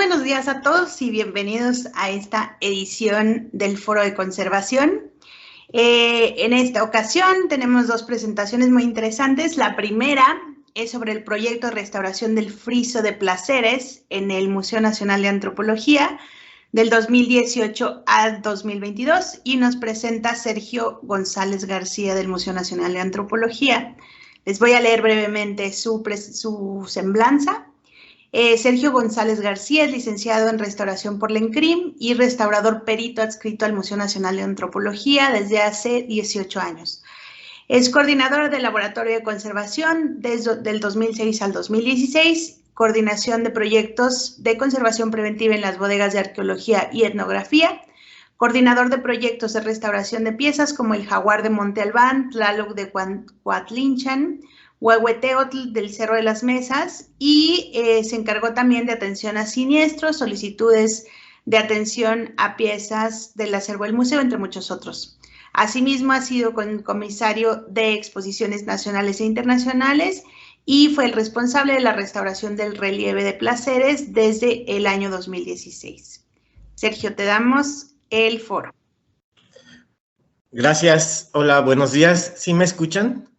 buenos días a todos y bienvenidos a esta edición del Foro de Conservación. En esta ocasión tenemos dos presentaciones muy interesantes. La primera es sobre el proyecto de restauración del friso de Placeres en el Museo Nacional de Antropología del 2018 al 2022 y nos presenta Sergio González García del Museo Nacional de Antropología. Les voy a leer brevemente su semblanza. Sergio González García es licenciado en Restauración por la ENCRIM y restaurador perito adscrito al Museo Nacional de Antropología desde hace 18 años. Es coordinador del Laboratorio de Conservación desde el 2006 al 2016, coordinación de proyectos de conservación preventiva en las bodegas de arqueología y etnografía, coordinador de proyectos de restauración de piezas como el Jaguar de Monte Albán, Tlaloc de Coatlinchan, Huehueteotl del Cerro de las Mesas y se encargó también de atención a siniestros, solicitudes de atención a piezas del acervo del museo, entre muchos otros. Asimismo, ha sido comisario de exposiciones nacionales e internacionales y fue el responsable de la restauración del relieve de Placeres desde el año 2016. Sergio, te damos el foro. Gracias. Hola, buenos días. ¿Sí me escuchan?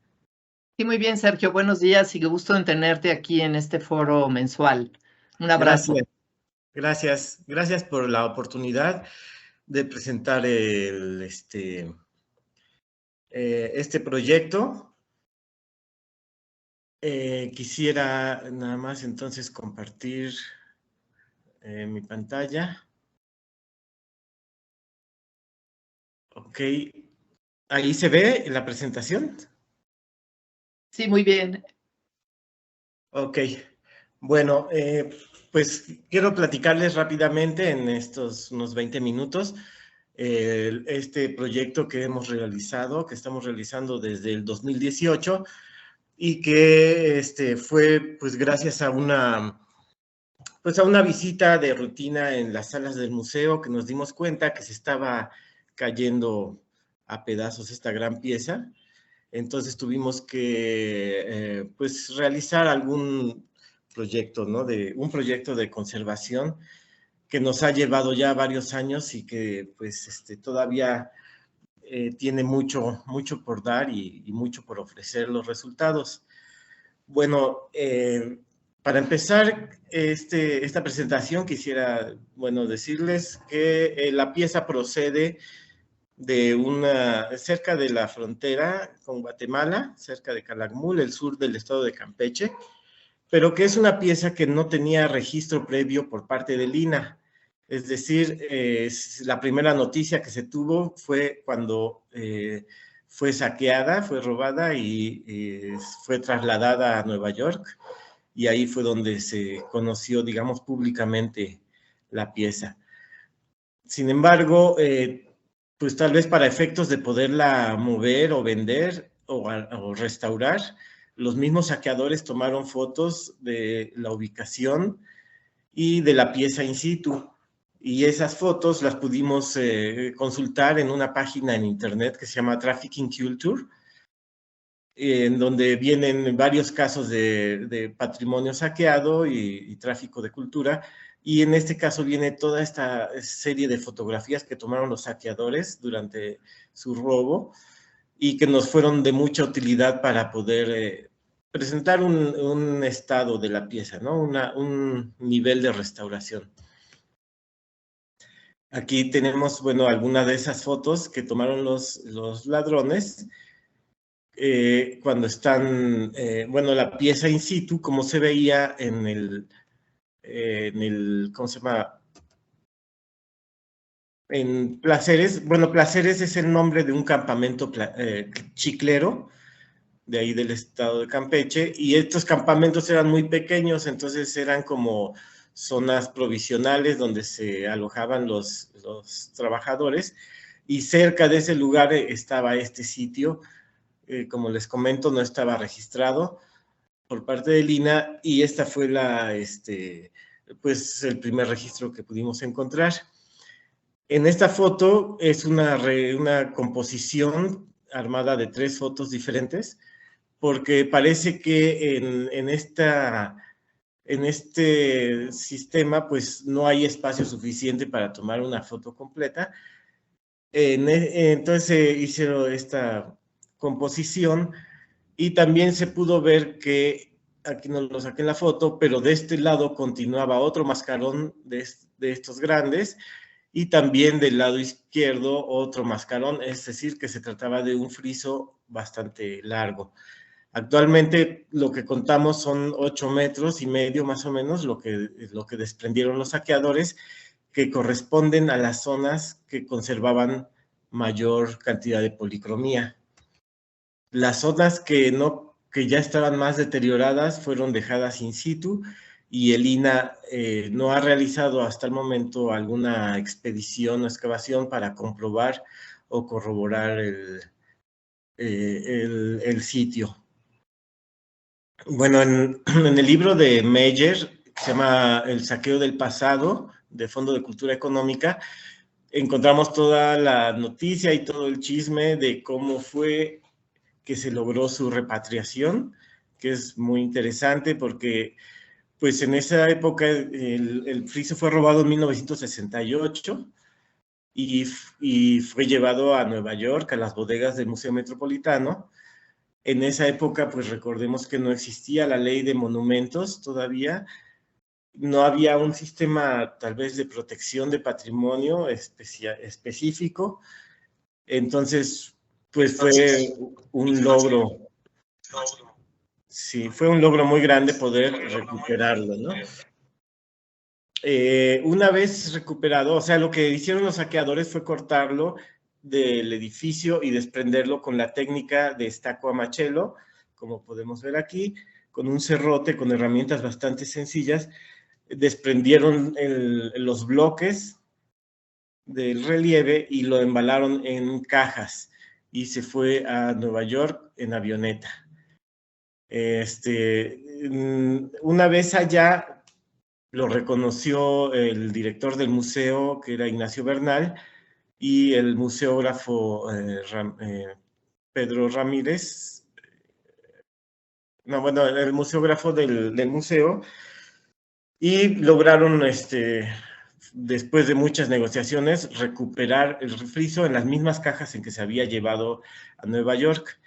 Sí, muy bien, Sergio. Buenos días y qué gusto en tenerte aquí en este foro mensual. Un abrazo. Gracias por la oportunidad de presentar este proyecto. Quisiera nada más entonces compartir mi pantalla. Ok. ¿Ahí se ve la presentación? Sí, muy bien. Ok. Bueno, pues quiero platicarles rápidamente en estos unos 20 minutos este proyecto que hemos realizado, que estamos realizando desde el 2018 y que fue pues gracias a una visita de rutina en las salas del museo que nos dimos cuenta que se estaba cayendo a pedazos esta gran pieza. Entonces tuvimos que pues realizar algún proyecto, ¿no? Un proyecto de conservación que nos ha llevado ya varios años y que pues todavía tiene mucho por dar y mucho por ofrecer los resultados. Bueno, para empezar esta presentación quisiera, bueno, decirles que la pieza procede de cerca de la frontera con Guatemala, cerca de Calakmul, el sur del estado de Campeche, pero que es una pieza que no tenía registro previo por parte del INAH. Es decir, la primera noticia que se tuvo fue cuando fue saqueada, fue robada y fue trasladada a Nueva York, y ahí fue donde se conoció, digamos, públicamente la pieza. Sin embargo, pues tal vez para efectos de poderla mover o vender o restaurar, los mismos saqueadores tomaron fotos de la ubicación y de la pieza in situ. Y esas fotos las pudimos consultar en una página en internet que se llama Trafficking Culture, en donde vienen varios casos de patrimonio saqueado y tráfico de cultura. Y en este caso viene toda esta serie de fotografías que tomaron los saqueadores durante su robo y que nos fueron de mucha utilidad para poder presentar un estado de la pieza, ¿no? Un nivel de restauración. Aquí tenemos, bueno, algunas de esas fotos que tomaron los ladrones cuando están, bueno, la pieza in situ, como se veía en el ¿cómo se llama? En Placeres. Bueno, Placeres es el nombre de un campamento chiclero, de ahí del estado de Campeche, y estos campamentos eran muy pequeños, entonces eran como zonas provisionales donde se alojaban los trabajadores, y cerca de ese lugar estaba este sitio. Como les comento, no estaba registrado por parte del INAH, y esta fue pues el primer registro que pudimos encontrar. En esta foto es una composición armada de 3 fotos diferentes, porque parece que en esta En este sistema, pues no hay espacio suficiente para tomar una foto completa. Entonces se hizo esta composición y también se pudo ver que, aquí no lo saqué en la foto, pero de este lado continuaba otro mascarón de estos grandes y también del lado izquierdo otro mascarón, es decir, que se trataba de un friso bastante largo. Actualmente lo que contamos son 8,5 metros más o menos, lo que desprendieron los saqueadores, que corresponden a las zonas que conservaban mayor cantidad de policromía. Las zonas que ya estaban más deterioradas fueron dejadas in situ y el INAH no ha realizado hasta el momento alguna expedición o excavación para comprobar o corroborar el sitio. Bueno, en el libro de Meyer, que se llama El saqueo del pasado, de Fondo de Cultura Económica, encontramos toda la noticia y todo el chisme de cómo fue que se logró su repatriación, que es muy interesante porque pues en esa época el friso fue robado en 1968 y fue llevado a Nueva York, a las bodegas del Museo Metropolitano. En esa época, pues recordemos que no existía la ley de monumentos todavía, no había un sistema tal vez de protección de patrimonio específico, entonces pues fue un logro. Sí, fue un logro muy grande poder recuperarlo, ¿no? Una vez recuperado, o sea, lo que hicieron los saqueadores fue cortarlo del edificio y desprenderlo con la técnica de estaco a machelo, como podemos ver aquí, con un serrote, con herramientas bastante sencillas, desprendieron los bloques del relieve y lo embalaron en cajas y se fue a Nueva York en avioneta. Una vez allá, lo reconoció el director del museo, que era Ignacio Bernal, y el museógrafo Pedro Ramírez, el museógrafo del museo, y lograron, después de muchas negociaciones, recuperar el friso en las mismas cajas en que se había llevado a Nueva York.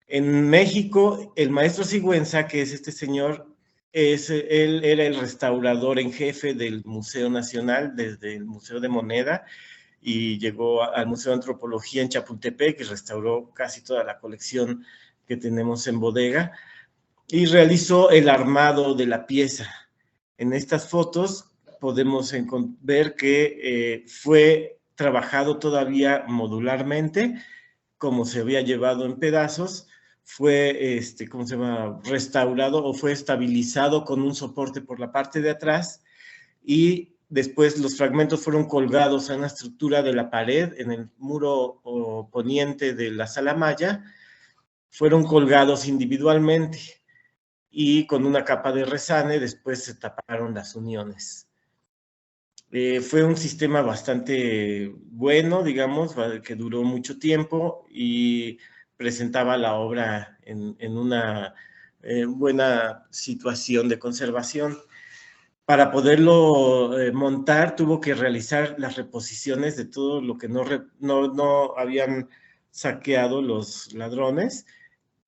En México, el maestro Sigüenza, que es este señor, él era el restaurador en jefe del Museo Nacional, desde el Museo de Moneda, y llegó al Museo de Antropología en Chapultepec, y restauró casi toda la colección que tenemos en bodega, y realizó el armado de la pieza. En estas fotos podemos ver que fue trabajado todavía modularmente, como se había llevado en pedazos, fue, restaurado o fue estabilizado con un soporte por la parte de atrás y después los fragmentos fueron colgados a una estructura de la pared en el muro poniente de la Sala Maya, fueron colgados individualmente y con una capa de resane después se taparon las uniones. Fue un sistema bastante bueno, digamos, que duró mucho tiempo y presentaba la obra en una buena situación de conservación. Para poderlo montar, tuvo que realizar las reposiciones de todo lo que no habían saqueado los ladrones,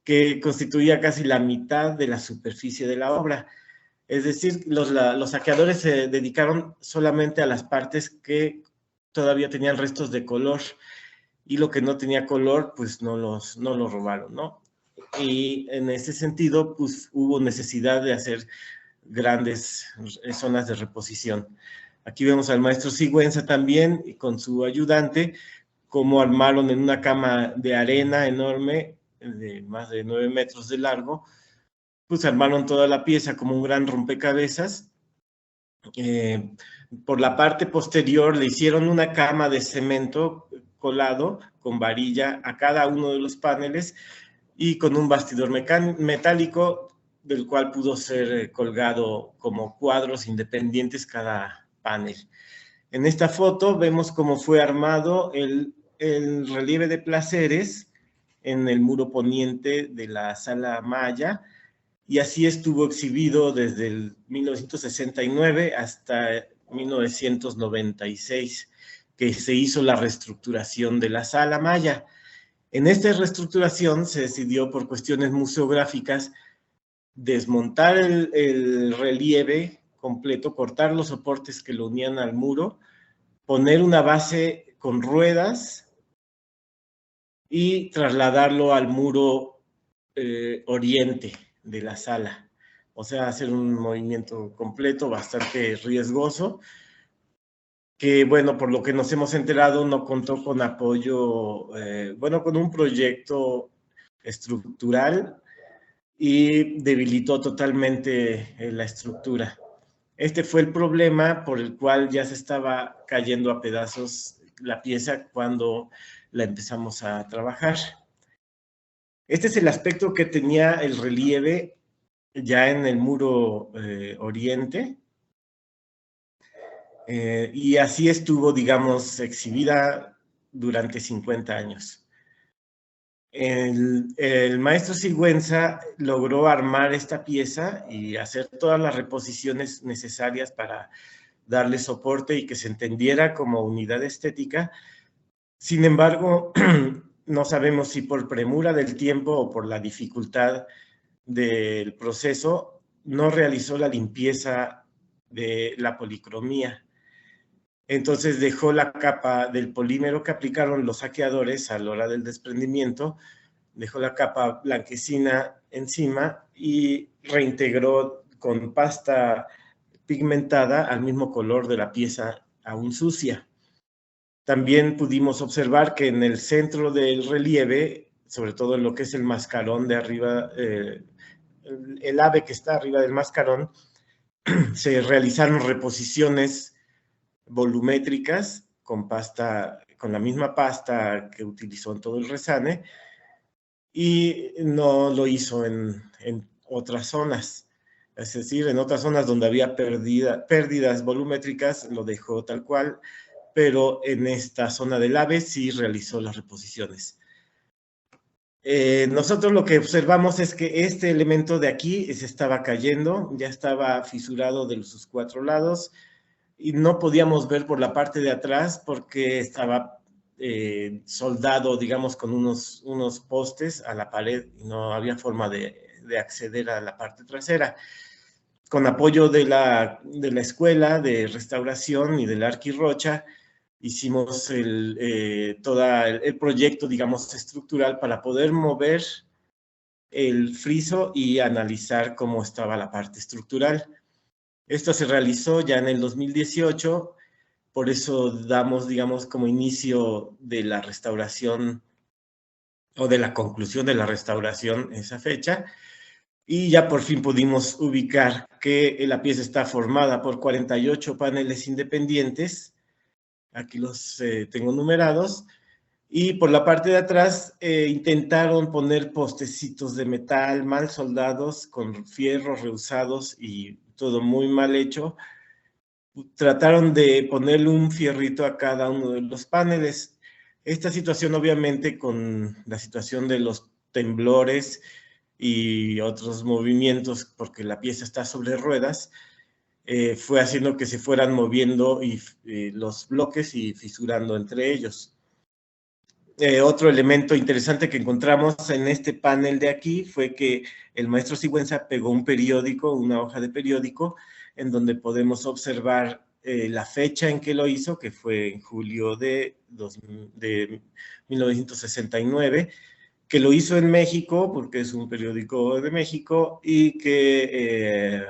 que constituía casi la mitad de la superficie de la obra. Es decir, los saqueadores se dedicaron solamente a las partes que todavía tenían restos de color y lo que no tenía color, pues no lo robaron, ¿no? Y en ese sentido, pues hubo necesidad de hacer grandes zonas de reposición. Aquí vemos al maestro Sigüenza también y con su ayudante, cómo armaron en una cama de arena enorme, de más de 9 metros de largo, pues armaron toda la pieza como un gran rompecabezas. Por la parte posterior le hicieron una cama de cemento colado con varilla a cada uno de los paneles y con un bastidor metálico del cual pudo ser colgado como cuadros independientes cada panel. En esta foto vemos cómo fue armado el relieve de placeres en el muro poniente de la Sala Maya, y así estuvo exhibido desde el 1969 hasta 1996, que se hizo la reestructuración de la Sala Maya. En esta reestructuración se decidió por cuestiones museográficas desmontar el relieve completo, cortar los soportes que lo unían al muro, poner una base con ruedas y trasladarlo al muro oriente de la sala. O sea, hacer un movimiento completo bastante riesgoso, que bueno, por lo que nos hemos enterado, no contó con apoyo, bueno, con un proyecto estructural y debilitó totalmente la estructura. Este fue el problema por el cual ya se estaba cayendo a pedazos la pieza cuando la empezamos a trabajar. Este es el aspecto que tenía el relieve ya en el muro oriente. Y así estuvo, digamos, exhibida durante 50 años. El maestro Sigüenza logró armar esta pieza y hacer todas las reposiciones necesarias para darle soporte y que se entendiera como unidad estética. Sin embargo, no sabemos si por premura del tiempo o por la dificultad del proceso, no realizó la limpieza de la policromía. Entonces dejó la capa del polímero que aplicaron los saqueadores a la hora del desprendimiento, dejó la capa blanquecina encima y reintegró con pasta pigmentada al mismo color de la pieza aún sucia. También pudimos observar que en el centro del relieve, sobre todo en lo que es el mascarón de arriba, el ave que está arriba del mascarón, se realizaron reposiciones volumétricas con la misma pasta que utilizó en todo el resane, y no lo hizo en otras zonas. Es decir, en otras zonas donde había pérdidas volumétricas, lo dejó tal cual, pero en esta zona del ave sí realizó las reposiciones. Nosotros lo que observamos es que este elemento de aquí se estaba cayendo, ya estaba fisurado de sus 4 lados, y no podíamos ver por la parte de atrás porque estaba soldado, digamos, con unos postes a la pared y no había forma de acceder a la parte trasera. Con apoyo de la escuela de restauración y del Arqui Rocha, hicimos todo el proyecto, digamos, estructural para poder mover el friso y analizar cómo estaba la parte estructural. Esto se realizó ya en el 2018, por eso damos, digamos, como inicio de la restauración o de la conclusión de la restauración esa fecha, y ya por fin pudimos ubicar que la pieza está formada por 48 paneles independientes, aquí los tengo numerados, y por la parte de atrás intentaron poner postecitos de metal mal soldados con fierros reusados y todo muy mal hecho. Trataron de ponerle un fierrito a cada uno de los paneles. Esta situación, obviamente, con la situación de los temblores y otros movimientos, porque la pieza está sobre ruedas, fue haciendo que se fueran moviendo los bloques y fisurando entre ellos. Otro elemento interesante que encontramos en este panel de aquí fue que el maestro Sigüenza pegó un periódico, una hoja de periódico, en donde podemos observar la fecha en que lo hizo, que fue en julio de 1969, que lo hizo en México, porque es un periódico de México, y que,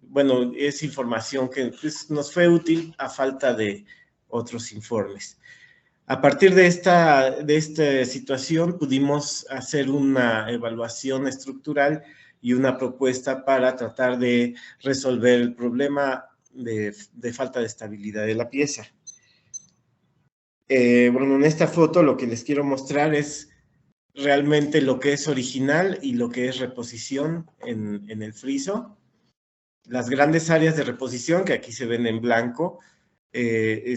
bueno, es información que pues, nos fue útil a falta de otros informes. A partir de esta situación pudimos hacer una evaluación estructural y una propuesta para tratar de resolver el problema de falta de estabilidad de la pieza. Bueno, en esta foto lo que les quiero mostrar es realmente lo que es original y lo que es reposición en el friso. Las grandes áreas de reposición, que aquí se ven en blanco,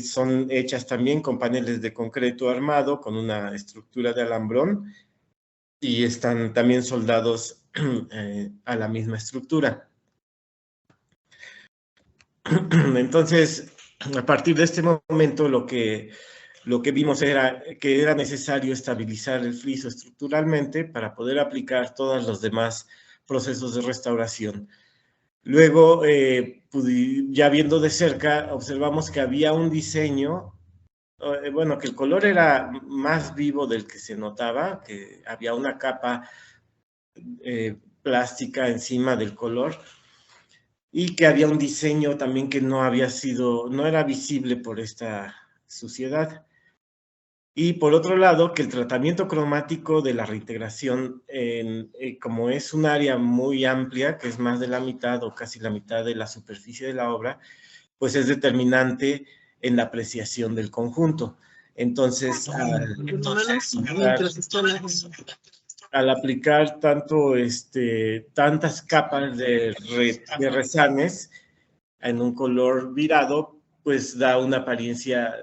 son hechas también con paneles de concreto armado, con una estructura de alambrón, y están también soldados a la misma estructura. Entonces, a partir de este momento, lo que vimos era que era necesario estabilizar el friso estructuralmente para poder aplicar todos los demás procesos de restauración. Luego, ya viendo de cerca, observamos que había un diseño, bueno, que el color era más vivo del que se notaba, que había una capa plástica encima del color, y que había un diseño también que no era visible por esta suciedad. Y por otro lado, que el tratamiento cromático de la reintegración, como es un área muy amplia, que es más de la mitad o casi la mitad de la superficie de la obra, pues es determinante en la apreciación del conjunto. Entonces, al aplicar tantas capas de resanes en un color virado, pues da una apariencia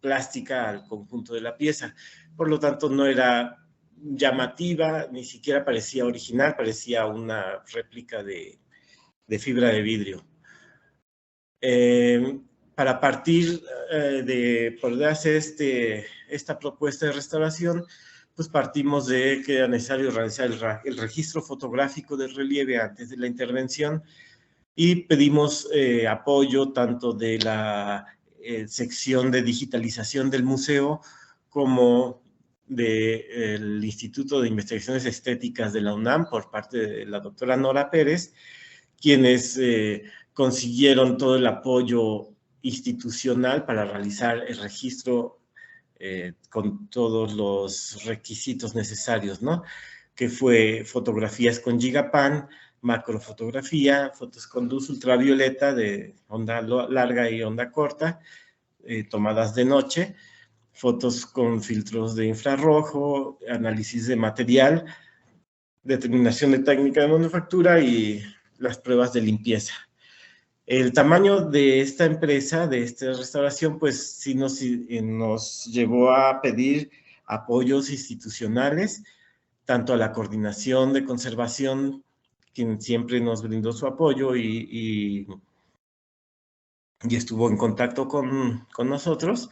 plástica al conjunto de la pieza. Por lo tanto, no era llamativa, ni siquiera parecía original, parecía una réplica de fibra de vidrio. Para partir de poder hacer esta propuesta de restauración, pues partimos de que era necesario realizar el registro fotográfico del relieve antes de la intervención y pedimos apoyo tanto de la sección de digitalización del museo como del Instituto de Investigaciones Estéticas de la UNAM por parte de la doctora Nora Pérez, quienes consiguieron todo el apoyo institucional para realizar el registro con todos los requisitos necesarios, ¿no? Que fue fotografías con Gigapan, macrofotografía, fotos con luz ultravioleta de onda larga y onda corta, tomadas de noche, fotos con filtros de infrarrojo, análisis de material, determinación de técnica de manufactura y las pruebas de limpieza. El tamaño de esta empresa, de esta restauración, pues sí nos llevó a pedir apoyos institucionales, tanto a la coordinación de conservación, quien siempre nos brindó su apoyo y estuvo en contacto con nosotros,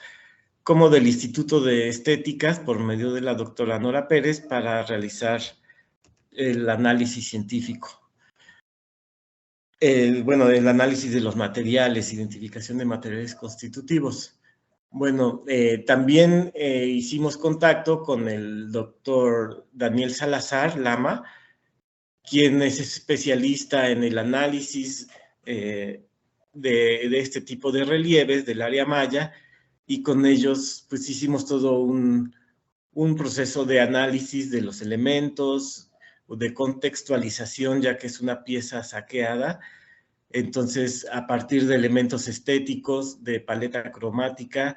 como del Instituto de Estéticas por medio de la doctora Nora Pérez para realizar el análisis científico. El análisis de los materiales, identificación de materiales constitutivos. Bueno, también hicimos contacto con el doctor Daniel Salazar Lama, quien es especialista en el análisis de este tipo de relieves del área maya, y con ellos pues hicimos todo un proceso de análisis de los elementos, de contextualización, ya que es una pieza saqueada. Entonces, a partir de elementos estéticos, de paleta cromática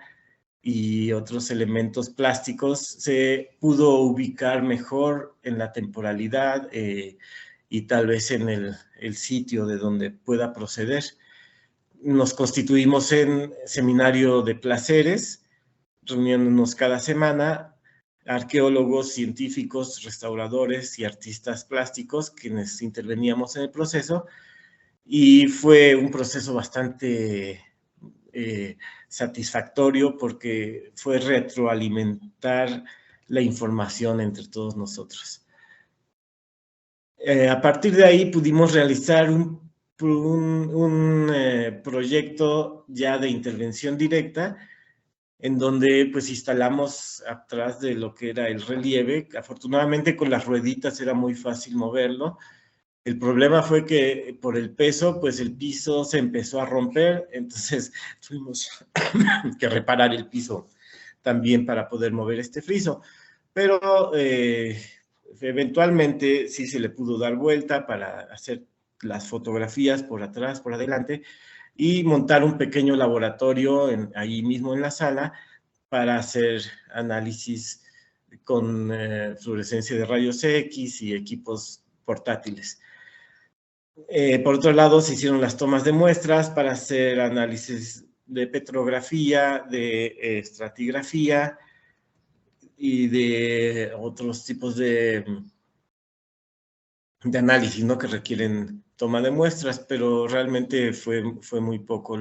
y otros elementos plásticos, se pudo ubicar mejor en la temporalidad y tal vez en el sitio de donde pueda proceder. Nos constituimos en seminario de placeres, reuniéndonos cada semana, arqueólogos, científicos, restauradores y artistas plásticos, quienes interveníamos en el proceso, y fue un proceso bastante satisfactorio porque fue retroalimentar la información entre todos nosotros. A partir de ahí pudimos realizar un proyecto ya de intervención directa, en donde pues instalamos atrás de lo que era el relieve. Afortunadamente con las rueditas era muy fácil moverlo. El problema fue que por el peso, pues el piso se empezó a romper, entonces tuvimos que reparar el piso también para poder mover este friso. Pero eventualmente sí se le pudo dar vuelta para hacer las fotografías por atrás, por adelante, y montar un pequeño laboratorio ahí mismo en la sala para hacer análisis con fluorescencia de rayos X y equipos portátiles. Por otro lado, se hicieron las tomas de muestras para hacer análisis de petrografía, de estratigrafía y de otros tipos de análisis, ¿no? Que requieren toma de muestras, pero realmente fue muy poco.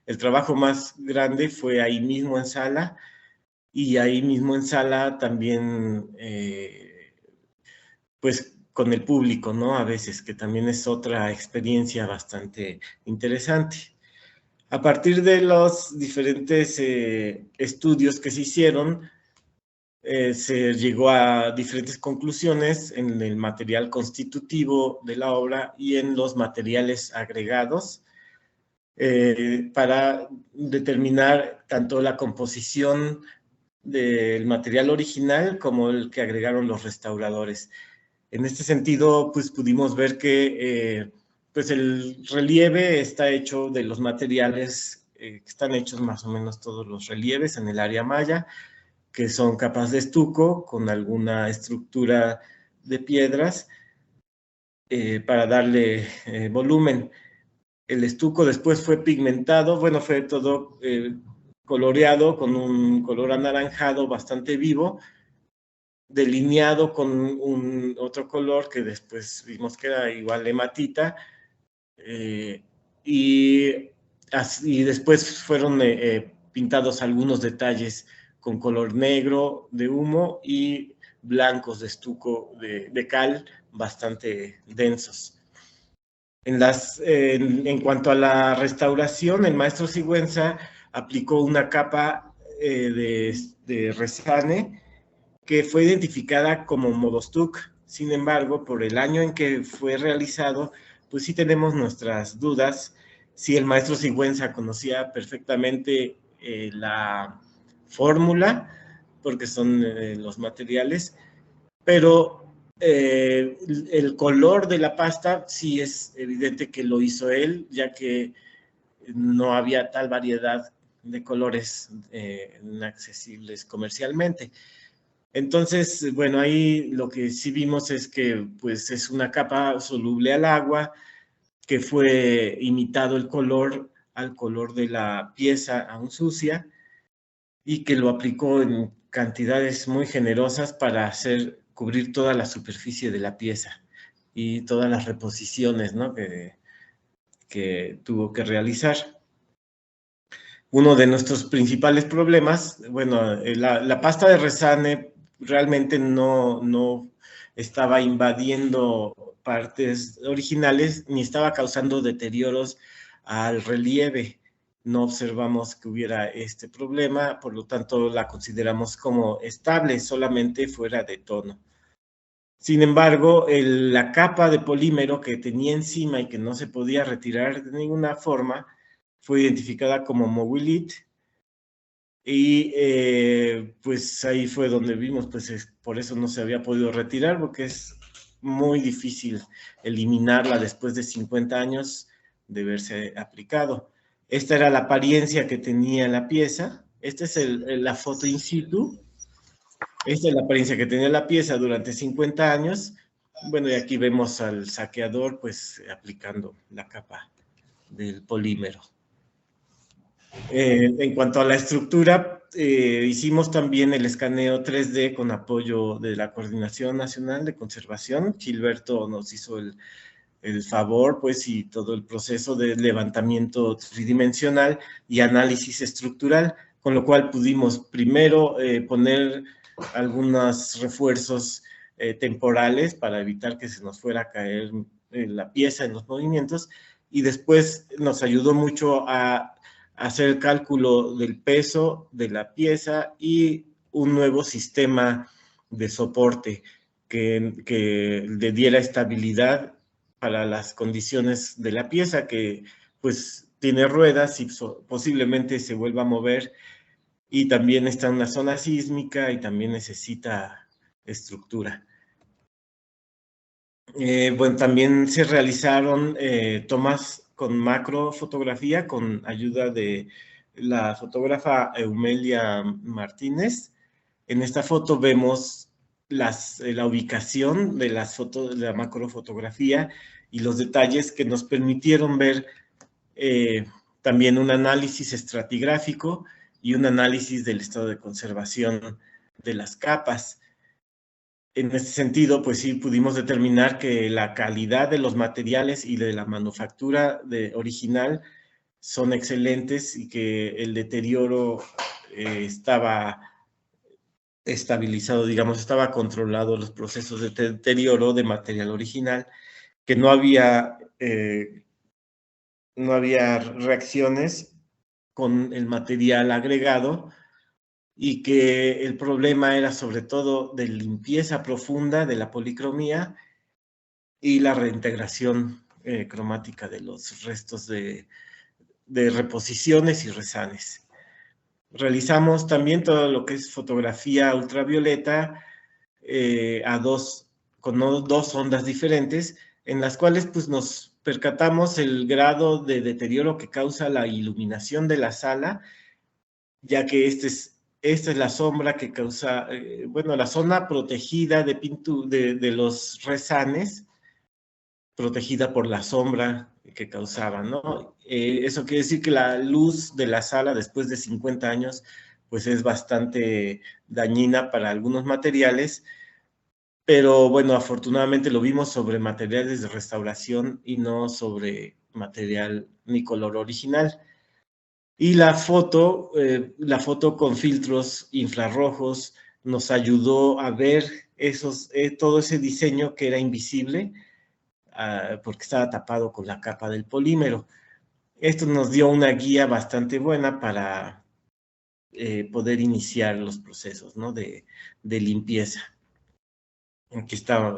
El trabajo más grande fue ahí mismo en sala, y ahí mismo en sala también, pues con el público, ¿no? A veces, que también es otra experiencia bastante interesante. A partir de los diferentes estudios que se hicieron, se llegó a diferentes conclusiones en el material constitutivo de la obra y en los materiales agregados, para determinar tanto la composición del material original como el que agregaron los restauradores. En este sentido, pues pudimos ver que pues el relieve está hecho de los materiales, están hechos más o menos todos los relieves en el área maya, que son capas de estuco con alguna estructura de piedras para darle volumen. El estuco después fue pigmentado, bueno, fue todo coloreado con un color anaranjado bastante vivo, delineado con otro color que después vimos que era igual hematita, y después fueron pintados algunos detalles con color negro de humo y blancos de estuco de cal bastante densos. En cuanto a la restauración, el maestro Sigüenza aplicó una capa de resane que fue identificada como Modostuc. Sin embargo, por el año en que fue realizado, pues sí tenemos nuestras dudas si el maestro Sigüenza conocía perfectamente la fórmula, porque son los materiales, pero el color de la pasta sí es evidente que lo hizo él, ya que no había tal variedad de colores accesibles comercialmente. Entonces, bueno, ahí lo que sí vimos es que pues es una capa soluble al agua, que fue imitado el color al color de la pieza aún sucia, y que lo aplicó en cantidades muy generosas para cubrir toda la superficie de la pieza y todas las reposiciones, ¿no? que tuvo que realizar. Uno de nuestros principales problemas, bueno, la pasta de resane realmente no estaba invadiendo partes originales ni estaba causando deterioros al relieve. No observamos que hubiera este problema, por lo tanto la consideramos como estable, solamente fuera de tono. Sin embargo, la capa de polímero que tenía encima y que no se podía retirar de ninguna forma fue identificada como Mowilit, y pues ahí fue donde vimos, pues por eso no se había podido retirar, porque es muy difícil eliminarla después de 50 años de verse aplicado. Esta era la apariencia que tenía la pieza. Esta es la foto in situ. Esta es la apariencia que tenía la pieza durante 50 años. Bueno, y aquí vemos al saqueador pues aplicando la capa del polímero. En cuanto a la estructura, hicimos también el escaneo 3D con apoyo de la Coordinación Nacional de Conservación. Gilberto nos hizo el favor, pues, y todo el proceso de levantamiento tridimensional y análisis estructural, con lo cual pudimos primero poner algunos refuerzos temporales para evitar que se nos fuera a caer la pieza en los movimientos, y después nos ayudó mucho a hacer el cálculo del peso de la pieza y un nuevo sistema de soporte que le diera estabilidad para las condiciones de la pieza, que pues tiene ruedas y posiblemente se vuelva a mover, y también está en una zona sísmica y también necesita estructura. Bueno, también se realizaron tomas con macrofotografía con ayuda de la fotógrafa Eumelia Martínez. En esta foto vemos la ubicación de las fotos de la macrofotografía y los detalles que nos permitieron ver también un análisis estratigráfico y un análisis del estado de conservación de las capas. En este sentido, pues sí pudimos determinar que la calidad de los materiales y de la manufactura original son excelentes y que el deterioro estaba estabilizado, digamos, estaba controlado los procesos de deterioro de material original, que no había reacciones con el material agregado y que el problema era sobre todo de limpieza profunda de la policromía y la reintegración cromática de los restos de reposiciones y resanes. Realizamos también todo lo que es fotografía ultravioleta con dos ondas diferentes, en las cuales pues, nos percatamos el grado de deterioro que causa la iluminación de la sala, ya que esta es la sombra que causa, bueno, la zona protegida de los resanes, protegida por la sombra que causaban, ¿no? Eso quiere decir que la luz de la sala después de 50 años pues es bastante dañina para algunos materiales, pero bueno, afortunadamente lo vimos sobre materiales de restauración y no sobre material ni color original. Y la foto con filtros infrarrojos nos ayudó a ver todo ese diseño que era invisible, porque estaba tapado con la capa del polímero. Esto nos dio una guía bastante buena para poder iniciar los procesos, ¿no? de limpieza. Aquí están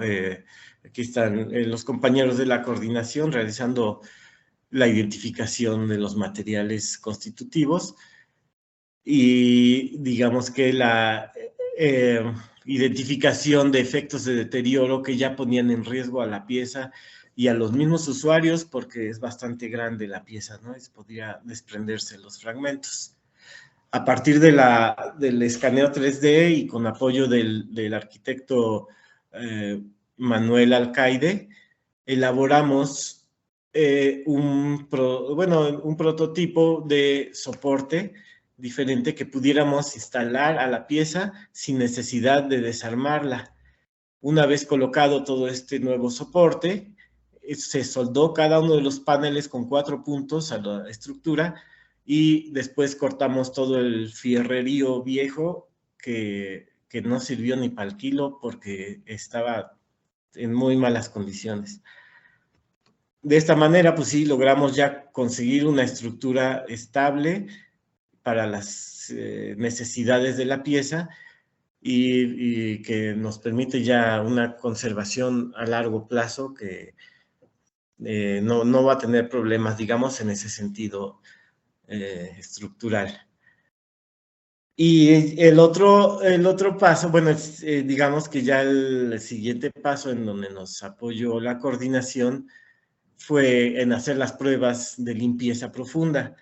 los compañeros de la coordinación realizando la identificación de los materiales constitutivos y digamos que la identificación de efectos de deterioro que ya ponían en riesgo a la pieza y a los mismos usuarios porque es bastante grande la pieza, ¿no? Podría desprenderse los fragmentos. A partir del escaneo 3D y con apoyo del arquitecto Manuel Alcaide, elaboramos un prototipo de soporte diferente que pudiéramos instalar a la pieza sin necesidad de desarmarla. Una vez colocado todo este nuevo soporte, se soldó cada uno de los paneles con 4 puntos a la estructura y después cortamos todo el fierrerío viejo que no sirvió ni para el kilo porque estaba en muy malas condiciones. De esta manera, pues sí, logramos ya conseguir una estructura estable para las necesidades de la pieza y que nos permite ya una conservación a largo plazo que no va a tener problemas, digamos, en ese sentido estructural. Y el otro paso, bueno, digamos que ya el siguiente paso en donde nos apoyó la coordinación fue en hacer las pruebas de limpieza profunda.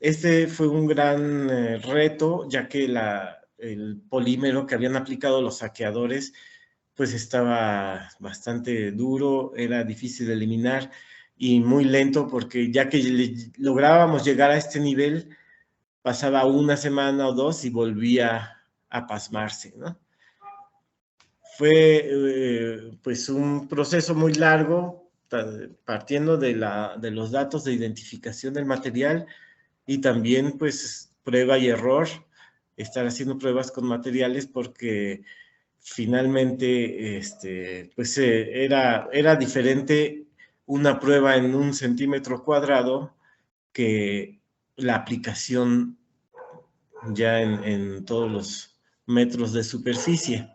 Este fue un gran reto, ya que el polímero que habían aplicado los saqueadores, pues estaba bastante duro, era difícil de eliminar y muy lento, porque ya que lográbamos llegar a este nivel, pasaba una semana o dos y volvía a pasmarse, ¿no? Fue pues un proceso muy largo, partiendo de los datos de identificación del material y también pues prueba y error, estar haciendo pruebas con materiales porque finalmente pues era diferente una prueba en 1 centímetro cuadrado que la aplicación ya en todos los metros de superficie.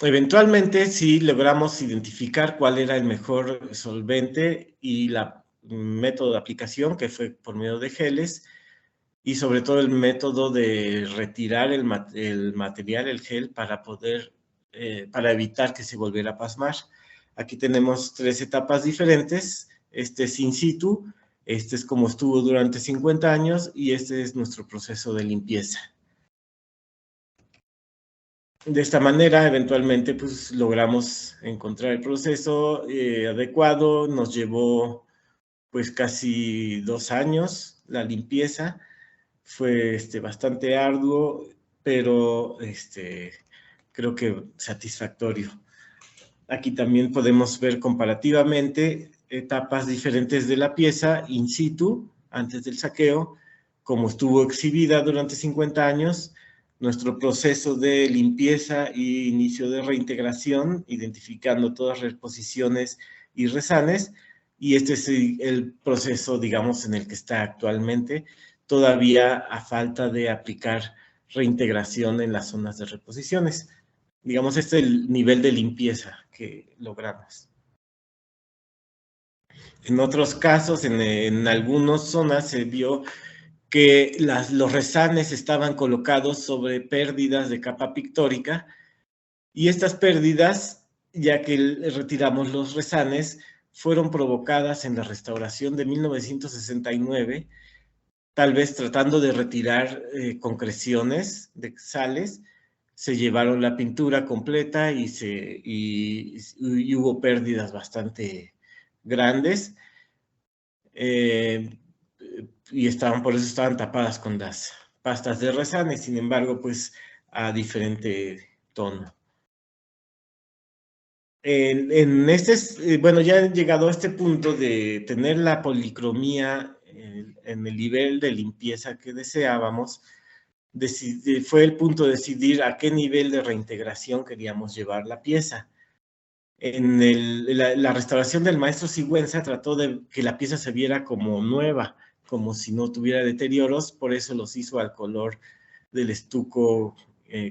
Eventualmente sí logramos identificar cuál era el mejor solvente y método de aplicación, que fue por medio de geles, y sobre todo el método de retirar el material, el gel, para evitar que se volviera a pasmar. Aquí tenemos 3 etapas diferentes. Este es in situ, este es como estuvo durante 50 años y este es nuestro proceso de limpieza. De esta manera, eventualmente, pues logramos encontrar el proceso adecuado. Nos llevó, pues, casi 2 años la limpieza. Fue bastante arduo pero creo que satisfactorio. Aquí también podemos ver comparativamente etapas diferentes de la pieza in situ, antes del saqueo, como estuvo exhibida durante 50 años, nuestro proceso de limpieza y inicio de reintegración, identificando todas las reposiciones y resanes, y este es el proceso, digamos, en el que está actualmente, todavía a falta de aplicar reintegración en las zonas de reposiciones. Digamos, este es el nivel de limpieza que logramos. En otros casos, en algunas zonas se vio que los resanes estaban colocados sobre pérdidas de capa pictórica y estas pérdidas, ya que retiramos los resanes, fueron provocadas en la restauración de 1969, tal vez tratando de retirar concreciones de sales. Se llevaron la pintura completa y hubo pérdidas bastante grandes y por eso estaban tapadas con las pastas de resanes, sin embargo, pues a diferente tono. Bueno, ya he llegado a este punto de tener la policromía en el nivel de limpieza que deseábamos, fue el punto de decidir a qué nivel de reintegración queríamos llevar la pieza. En la restauración del maestro Sigüenza trató de que la pieza se viera como nueva, como si no tuviera deterioros, por eso los hizo al color del estuco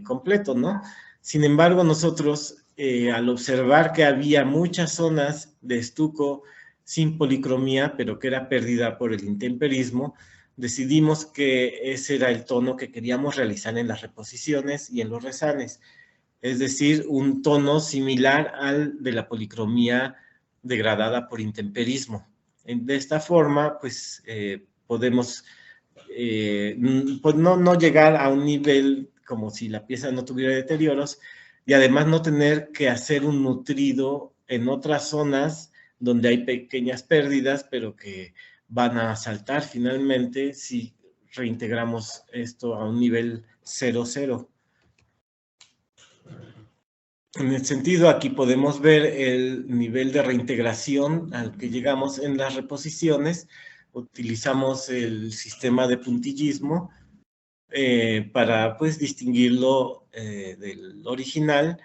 completo, ¿no? Sin embargo, nosotros, al observar que había muchas zonas de estuco sin policromía, pero que era perdida por el intemperismo, decidimos que ese era el tono que queríamos realizar en las reposiciones y en los resanes, es decir, un tono similar al de la policromía degradada por intemperismo. De esta forma, pues, podemos pues no llegar a un nivel como si la pieza no tuviera deterioros y además no tener que hacer un nutrido en otras zonas donde hay pequeñas pérdidas, pero que van a saltar finalmente si reintegramos esto a un nivel 0,0. En el sentido, aquí podemos ver el nivel de reintegración al que llegamos en las reposiciones. Utilizamos el sistema de puntillismo para, pues, distinguirlo del original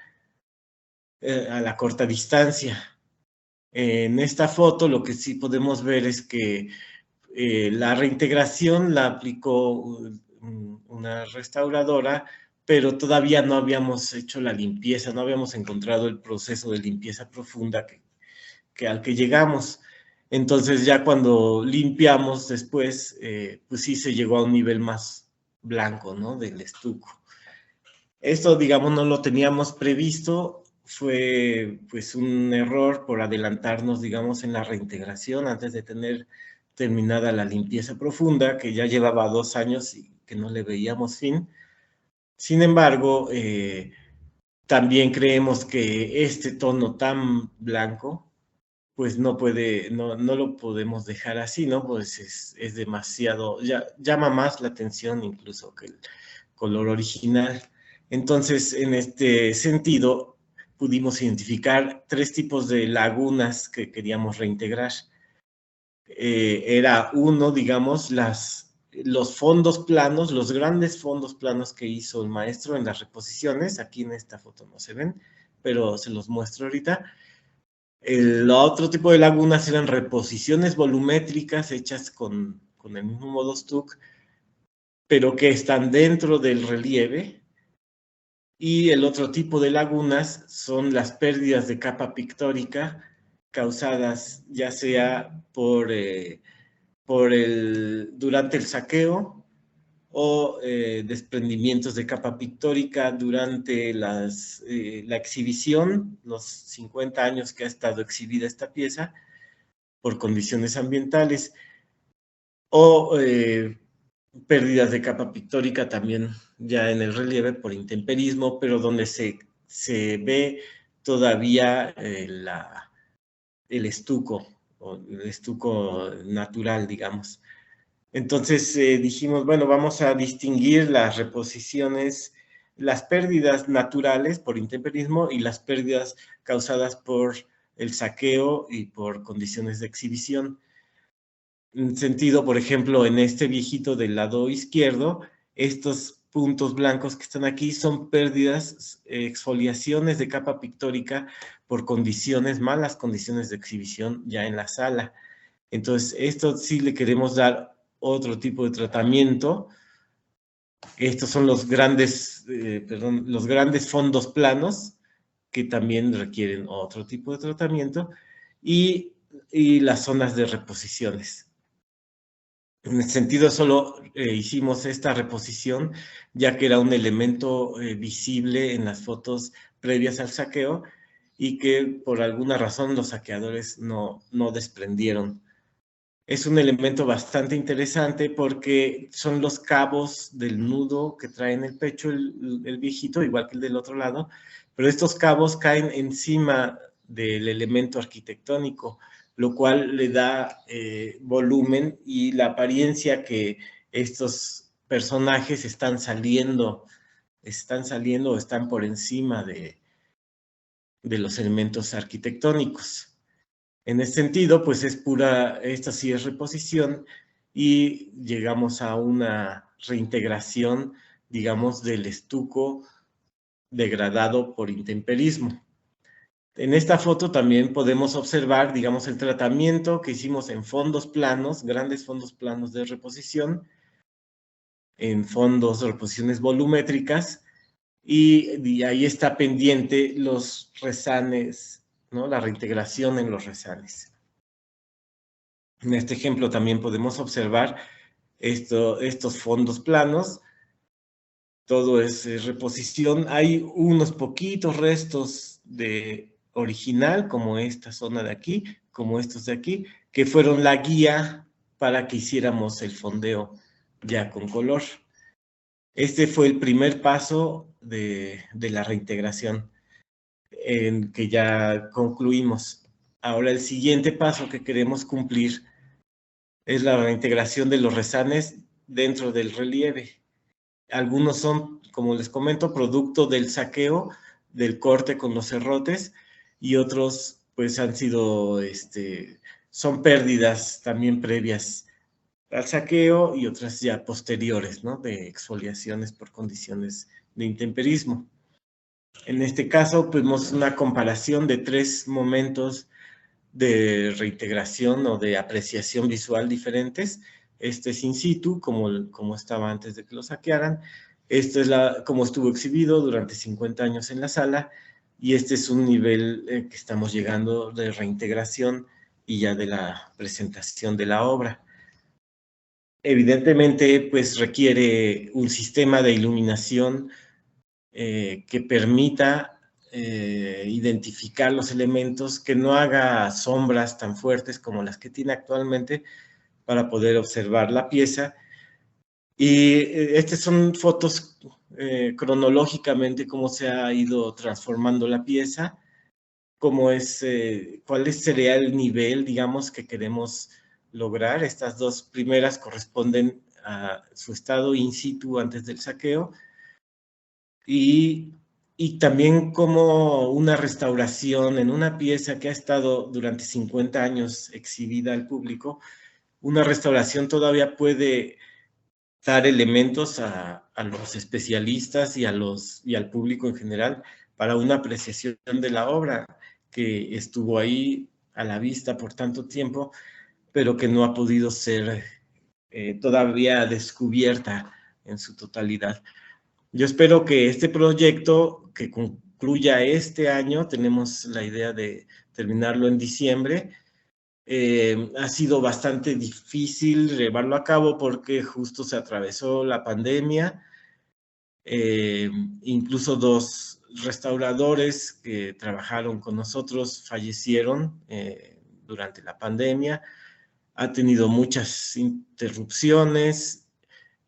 a la corta distancia. En esta foto lo que sí podemos ver es que la reintegración la aplicó una restauradora, pero todavía no habíamos hecho la limpieza, no habíamos encontrado el proceso de limpieza profunda al que llegamos. Entonces ya cuando limpiamos después, pues sí se llegó a un nivel más blanco, ¿no? Del estuco. Esto, digamos, no lo teníamos previsto, fue pues un error por adelantarnos, digamos, en la reintegración antes de tener terminada la limpieza profunda, que ya llevaba 2 años y que no le veíamos fin. Sin embargo, también creemos que este tono tan blanco, pues no lo podemos dejar así, ¿no? Pues es demasiado, llama más la atención incluso que el color original. Entonces, en este sentido, pudimos identificar 3 tipos de lagunas que queríamos reintegrar. Era uno, digamos, los fondos planos, los grandes fondos planos que hizo el maestro en las reposiciones. Aquí en esta foto no se ven, pero se los muestro ahorita. El otro tipo de lagunas eran reposiciones volumétricas hechas con el mismo modo Stuck, pero que están dentro del relieve. Y el otro tipo de lagunas son las pérdidas de capa pictórica causadas ya sea durante el saqueo o desprendimientos de capa pictórica durante la exhibición, los 50 años que ha estado exhibida esta pieza por condiciones ambientales, o pérdidas de capa pictórica también ya en el relieve por intemperismo, pero donde se ve todavía el estuco, o el estuco natural, digamos. Entonces dijimos, bueno, vamos a distinguir las reposiciones las pérdidas naturales por intemperismo y las pérdidas causadas por el saqueo y por condiciones de exhibición. En sentido, por ejemplo, en este viejito del lado izquierdo, estos puntos blancos que están aquí son pérdidas, exfoliaciones de capa pictórica por malas condiciones de exhibición ya en la sala. Entonces, esto sí le queremos dar otro tipo de tratamiento. Estos son los grandes fondos planos que también requieren otro tipo de tratamiento y las zonas de reposiciones. En ese sentido, solo hicimos esta reposición, ya que era un elemento visible en las fotos previas al saqueo y que por alguna razón los saqueadores no desprendieron. Es un elemento bastante interesante porque son los cabos del nudo que trae en el pecho el viejito, igual que el del otro lado, pero estos cabos caen encima del elemento arquitectónico, lo cual le da volumen y la apariencia que estos personajes están saliendo o están por encima de los elementos arquitectónicos. En ese sentido, pues esta sí es reposición y llegamos a una reintegración, digamos, del estuco degradado por intemperismo. En esta foto también podemos observar, digamos, el tratamiento que hicimos en fondos planos, grandes fondos planos de reposición, en fondos de reposiciones volumétricas, y ahí está pendiente los resanes, ¿no? La reintegración en los resanes. En este ejemplo también podemos observar estos fondos planos. Todo es reposición. Hay unos poquitos restos de original, como esta zona de aquí, como estos de aquí, que fueron la guía para que hiciéramos el fondeo ya con color. Este fue el primer paso de la reintegración, en que ya concluimos. Ahora el siguiente paso que queremos cumplir es la reintegración de los resanes dentro del relieve. Algunos son, como les comento, producto del saqueo, del corte con los serrotes, y otros pues han sido, son pérdidas también previas al saqueo y otras ya posteriores, ¿no? De exfoliaciones por condiciones de intemperismo. En este caso, pues vemos una comparación de 3 momentos de reintegración o de apreciación visual diferentes. Este es in situ, como estaba antes de que lo saquearan. Esto es como estuvo exhibido durante 50 años en la sala, y este es un nivel que estamos llegando de reintegración y ya de la presentación de la obra. Evidentemente, pues requiere un sistema de iluminación que permita identificar los elementos, que no haga sombras tan fuertes como las que tiene actualmente para poder observar la pieza. Y estas son fotos cronológicamente cómo se ha ido transformando la pieza, cuál sería el nivel, digamos, que queremos lograr. Estas dos primeras corresponden a su estado in situ antes del saqueo, y también como una restauración en una pieza que ha estado durante 50 años exhibida al público. Una restauración todavía puede dar elementos a los especialistas y al público en general para una apreciación de la obra que estuvo ahí a la vista por tanto tiempo, pero que no ha podido ser todavía descubierta en su totalidad. Yo espero que este proyecto, que concluya este año, tenemos la idea de terminarlo en diciembre. Ha sido bastante difícil llevarlo a cabo porque justo se atravesó la pandemia. Incluso 2 restauradores que trabajaron con nosotros fallecieron durante la pandemia. Ha tenido muchas interrupciones.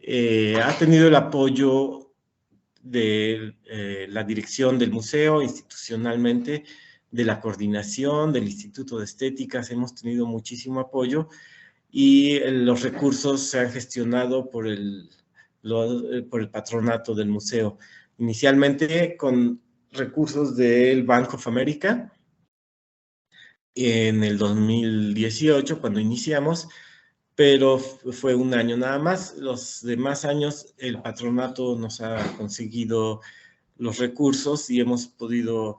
Ha tenido el apoyo de la dirección del museo, institucionalmente, de la coordinación, del Instituto de Estéticas. Hemos tenido muchísimo apoyo y los recursos se han gestionado por el patronato del museo. inicialmente con recursos del Bank of America en el 2018, cuando iniciamos, pero fue un año nada más. Los demás años el patronato nos ha conseguido los recursos y hemos podido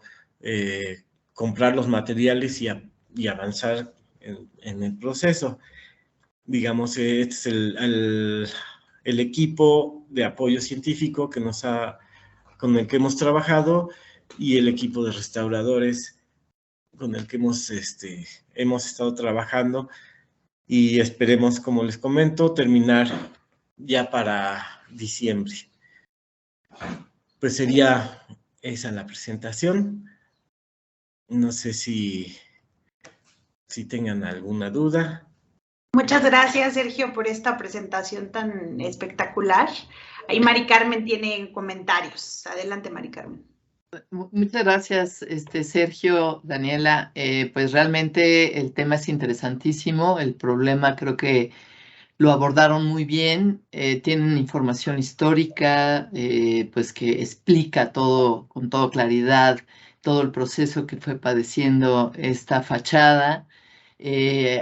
comprar los materiales y avanzar en el proceso. Digamos, este es el equipo de apoyo científico con el que hemos trabajado y el equipo de restauradores con el que hemos estado trabajando, y esperemos, como les comento, terminar ya para diciembre. Pues sería esa la presentación. No sé si tengan alguna duda. Muchas gracias, Sergio, por esta presentación tan espectacular. Ahí Mari Carmen tiene comentarios. Adelante, Mari Carmen. Muchas gracias, Sergio, Daniela. Pues realmente el tema es interesantísimo. El problema creo que lo abordaron muy bien. Tienen información histórica, pues que explica todo con toda claridad, todo el proceso que fue padeciendo esta fachada.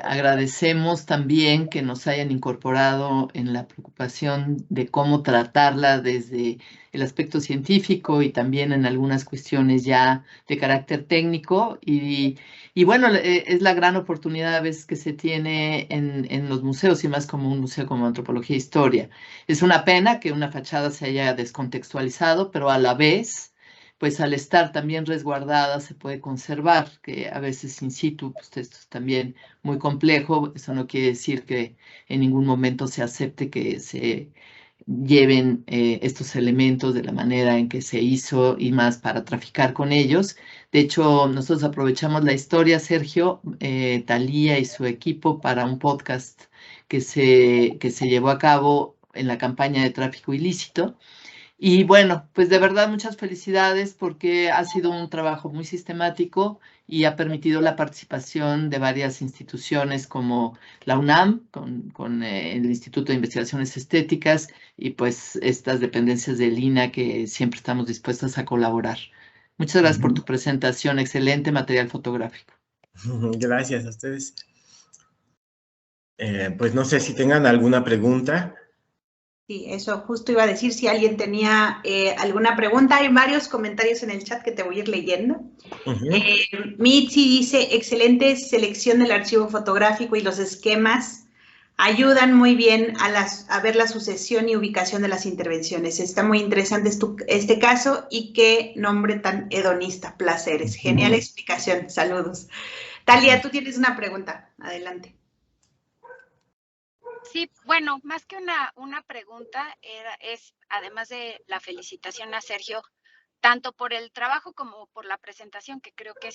Agradecemos también que nos hayan incorporado en la preocupación de cómo tratarla desde el aspecto científico y también en algunas cuestiones ya de carácter técnico. Y bueno, es la gran oportunidad a veces que se tiene en los museos, y más como un museo como Antropología e Historia. Es una pena que una fachada se haya descontextualizado, pero a la vez, pues al estar también resguardada se puede conservar, que a veces in situ, pues esto es también muy complejo. Eso no quiere decir que en ningún momento se acepte que se lleven estos elementos de la manera en que se hizo y más para traficar con ellos. De hecho, nosotros aprovechamos la historia, Sergio, Thalía y su equipo, para un podcast que se llevó a cabo en la campaña de tráfico ilícito. Y bueno, pues de verdad muchas felicidades, porque ha sido un trabajo muy sistemático y ha permitido la participación de varias instituciones como la UNAM, con el Instituto de Investigaciones Estéticas, y pues estas dependencias del INAH, que siempre estamos dispuestas a colaborar. Muchas gracias por tu presentación, excelente material fotográfico. Gracias a ustedes. Pues no sé si tengan alguna pregunta. Sí, eso justo iba a decir, si alguien tenía alguna pregunta. Hay varios comentarios en el chat que te voy a ir leyendo. Mitzi dice, excelente selección del archivo fotográfico y los esquemas ayudan muy bien a ver la sucesión y ubicación de las intervenciones. Está muy interesante este caso, y qué nombre tan hedonista. Placeres. Genial explicación. Saludos. Thalía, tú tienes una pregunta. Adelante. Sí, bueno, más que una pregunta, es además de la felicitación a Sergio, tanto por el trabajo como por la presentación, que creo que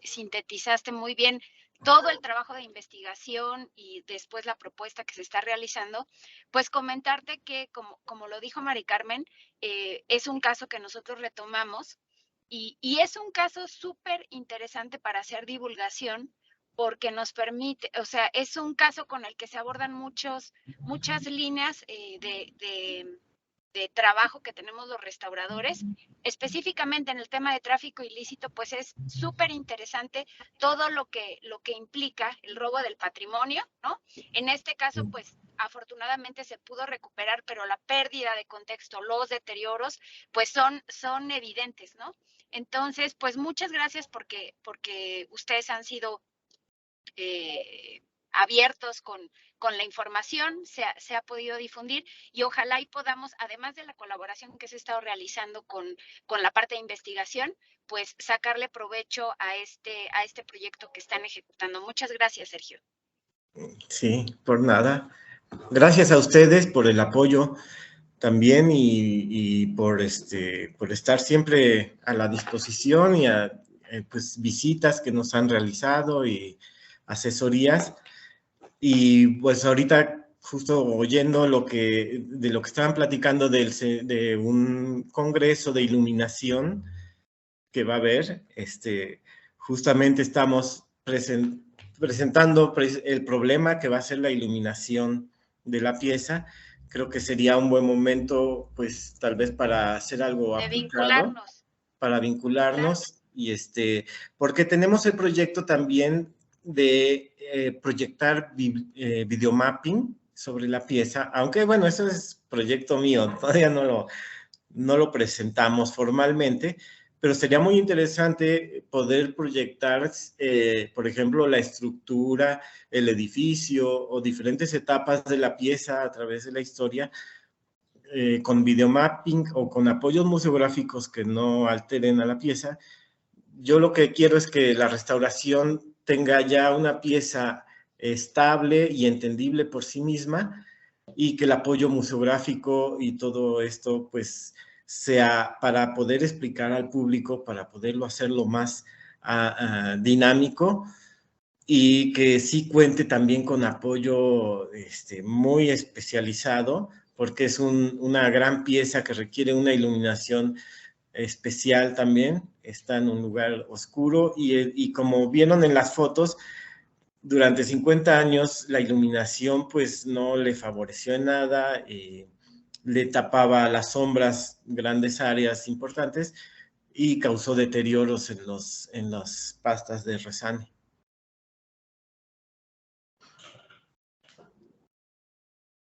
sintetizaste muy bien todo el trabajo de investigación y después la propuesta que se está realizando, pues comentarte que, como lo dijo Mari Carmen, es un caso que nosotros retomamos y es un caso súper interesante para hacer divulgación, porque nos permite, o sea, es un caso con el que se abordan muchas líneas de trabajo que tenemos los restauradores. Específicamente en el tema de tráfico ilícito, pues es súper interesante todo lo que implica el robo del patrimonio, ¿no? En este caso, pues afortunadamente se pudo recuperar, pero la pérdida de contexto, los deterioros, pues son evidentes, ¿no? Entonces, pues muchas gracias porque ustedes han sido abiertos con la información, se ha podido difundir, y ojalá y podamos, además de la colaboración que se ha estado realizando con la parte de investigación, pues sacarle provecho a este proyecto que están ejecutando. Muchas gracias, Sergio. Sí, por nada. Gracias a ustedes por el apoyo también, y por estar siempre a la disposición, y pues visitas que nos han realizado y asesorías. Y pues ahorita, justo oyendo de lo que estaban platicando de un congreso de iluminación que va a haber, justamente estamos presentando el problema que va a ser la iluminación de la pieza, creo que sería un buen momento, pues tal vez para hacer algo De aplicado, vincularnos. para vincularnos, y porque tenemos el proyecto también de proyectar videomapping sobre la pieza, aunque bueno, eso es proyecto mío, todavía no lo presentamos formalmente, pero sería muy interesante poder proyectar, por ejemplo, la estructura, el edificio o diferentes etapas de la pieza a través de la historia, con videomapping o con apoyos museográficos que no alteren a la pieza. Yo lo que quiero es que la restauración tenga ya una pieza estable y entendible por sí misma, y que el apoyo museográfico y todo esto pues sea para poder explicar al público, para poderlo hacerlo más dinámico, y que sí cuente también con apoyo muy especializado, porque es una gran pieza que requiere una iluminación especial también. Está en un lugar oscuro y como vieron en las fotos, durante 50 años la iluminación pues no le favoreció en nada, le tapaba las sombras grandes áreas importantes y causó deterioros en las pastas de resane.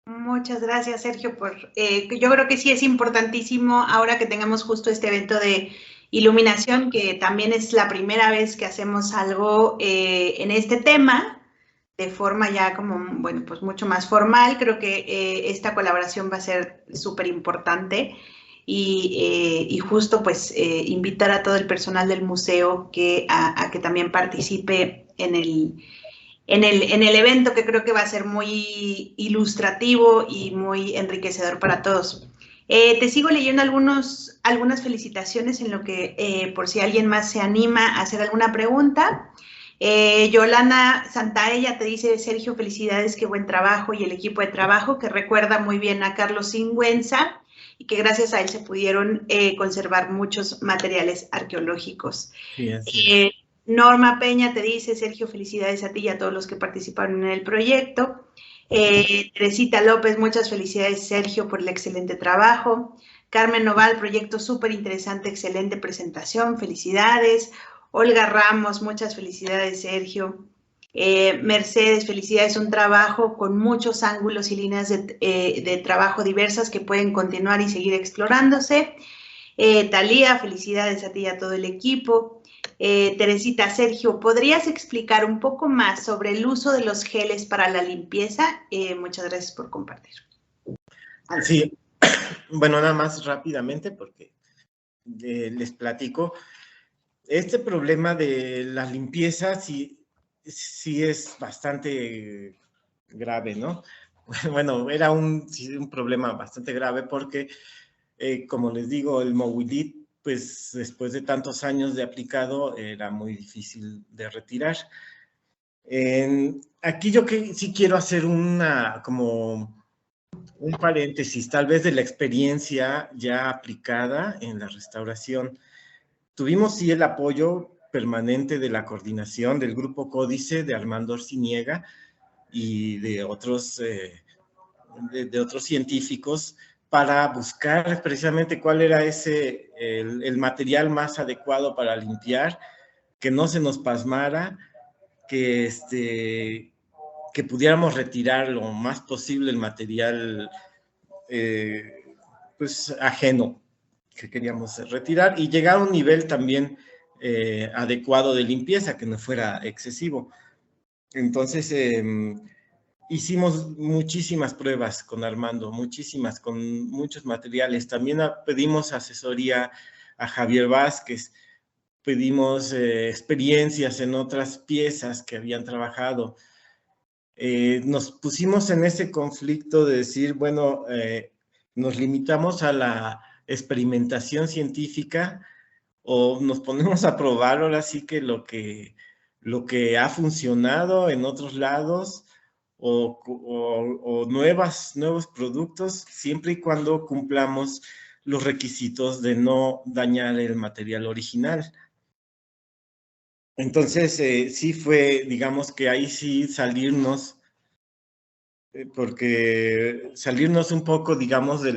Muchas gracias, Sergio, yo creo que sí es importantísimo ahora que tengamos justo este evento de iluminación, que también es la primera vez que hacemos algo en este tema, de forma ya como, bueno, pues mucho más formal. Creo que esta colaboración va a ser súper importante y justo pues invitar a todo el personal del museo a que también participe en el evento, que creo que va a ser muy ilustrativo y muy enriquecedor para todos. Te sigo leyendo algunas felicitaciones en lo que, por si alguien más se anima a hacer alguna pregunta. Yolanda Santaella te dice: Sergio, felicidades, qué buen trabajo, y el equipo de trabajo, que recuerda muy bien a Carlos Singüenza, y que gracias a él se pudieron conservar muchos materiales arqueológicos. Sí, Norma Peña te dice: Sergio, felicidades a ti y a todos los que participaron en el proyecto. Teresita López: muchas felicidades, Sergio, por el excelente trabajo. Carmen Noval: proyecto súper interesante, excelente presentación, felicidades. Olga Ramos: muchas felicidades, Sergio. Mercedes: felicidades, un trabajo con muchos ángulos y líneas de trabajo diversas que pueden continuar y seguir explorándose. Talía: felicidades a ti y a todo el equipo. Teresita: Sergio, ¿podrías explicar un poco más sobre el uso de los geles para la limpieza? Muchas gracias por compartir. Sí, bueno, nada más rápidamente porque les platico. Este problema de la limpieza sí es bastante grave, ¿no? Bueno, era un problema bastante grave porque, como les digo, el Mowilit, pues después de tantos años de aplicado, era muy difícil de retirar. Aquí yo sí quiero hacer como un paréntesis, tal vez de la experiencia ya aplicada en la restauración. Tuvimos sí el apoyo permanente de la coordinación del Grupo Códice de Armando Arciniega y de otros científicos, para buscar precisamente cuál era el material más adecuado para limpiar, que no se nos pasmara, que pudiéramos retirar lo más posible el material pues ajeno que queríamos retirar, y llegar a un nivel también adecuado de limpieza, que no fuera excesivo. Entonces, hicimos muchísimas pruebas con Armando, con muchos materiales. También pedimos asesoría a Javier Vázquez, pedimos experiencias en otras piezas que habían trabajado. Nos pusimos en ese conflicto de decir, bueno, nos limitamos a la experimentación científica o nos ponemos a probar ahora sí que lo que ha funcionado en otros lados, o nuevos productos, siempre y cuando cumplamos los requisitos de no dañar el material original. Entonces, sí fue, digamos que ahí sí salirnos porque salirnos un poco, digamos, de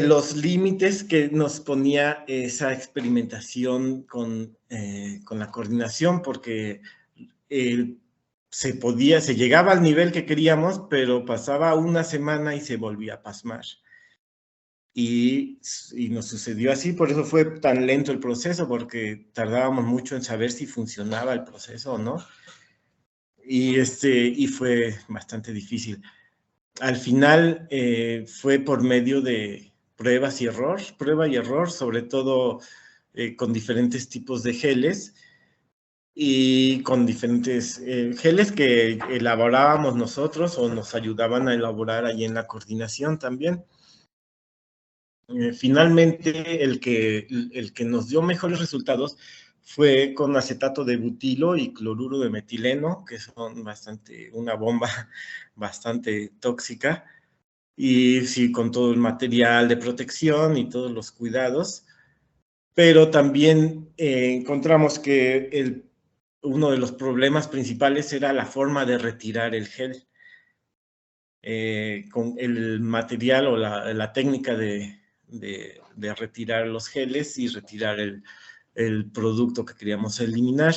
los límites que nos ponía esa experimentación con la coordinación, porque se llegaba al nivel que queríamos, pero pasaba una semana y se volvía a pasmar. Y nos sucedió así, por eso fue tan lento el proceso, porque tardábamos mucho en saber si funcionaba el proceso o no. Y fue bastante difícil. Al final fue por medio de prueba y error, sobre todo con diferentes tipos de geles y con diferentes geles que elaborábamos nosotros o nos ayudaban a elaborar allí en la coordinación también. Finalmente, el que nos dio mejores resultados fue con acetato de butilo y cloruro de metileno, que son una bomba bastante tóxica, y sí, con todo el material de protección y todos los cuidados, pero también encontramos que uno de los problemas principales era la forma de retirar el gel. Con el material o la técnica de retirar los geles y retirar el producto que queríamos eliminar.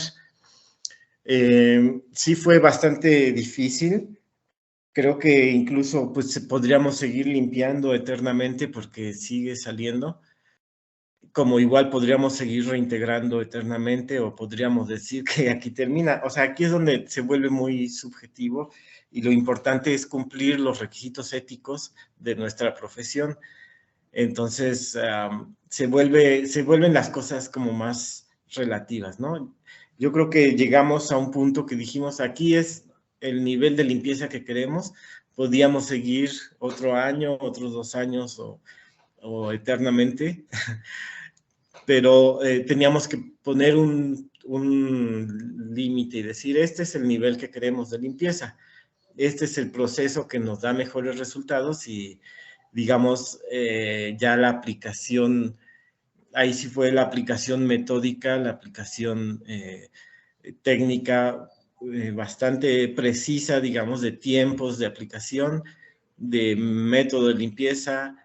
Sí fue bastante difícil. Creo que incluso pues podríamos seguir limpiando eternamente porque sigue saliendo. Como igual podríamos seguir reintegrando eternamente o podríamos decir que aquí termina. O sea, aquí es donde se vuelve muy subjetivo y lo importante es cumplir los requisitos éticos de nuestra profesión. Entonces, se vuelven las cosas como más relativas, ¿no? Yo creo que llegamos a un punto que dijimos, aquí es el nivel de limpieza que queremos, podíamos seguir otro año, otros 2 años o eternamente, pero teníamos que poner un límite y decir, este es el nivel que queremos de limpieza, este es el proceso que nos da mejores resultados y, digamos, ya la aplicación, ahí sí fue la aplicación metódica, la aplicación técnica bastante precisa, digamos, de tiempos de aplicación, de método de limpieza,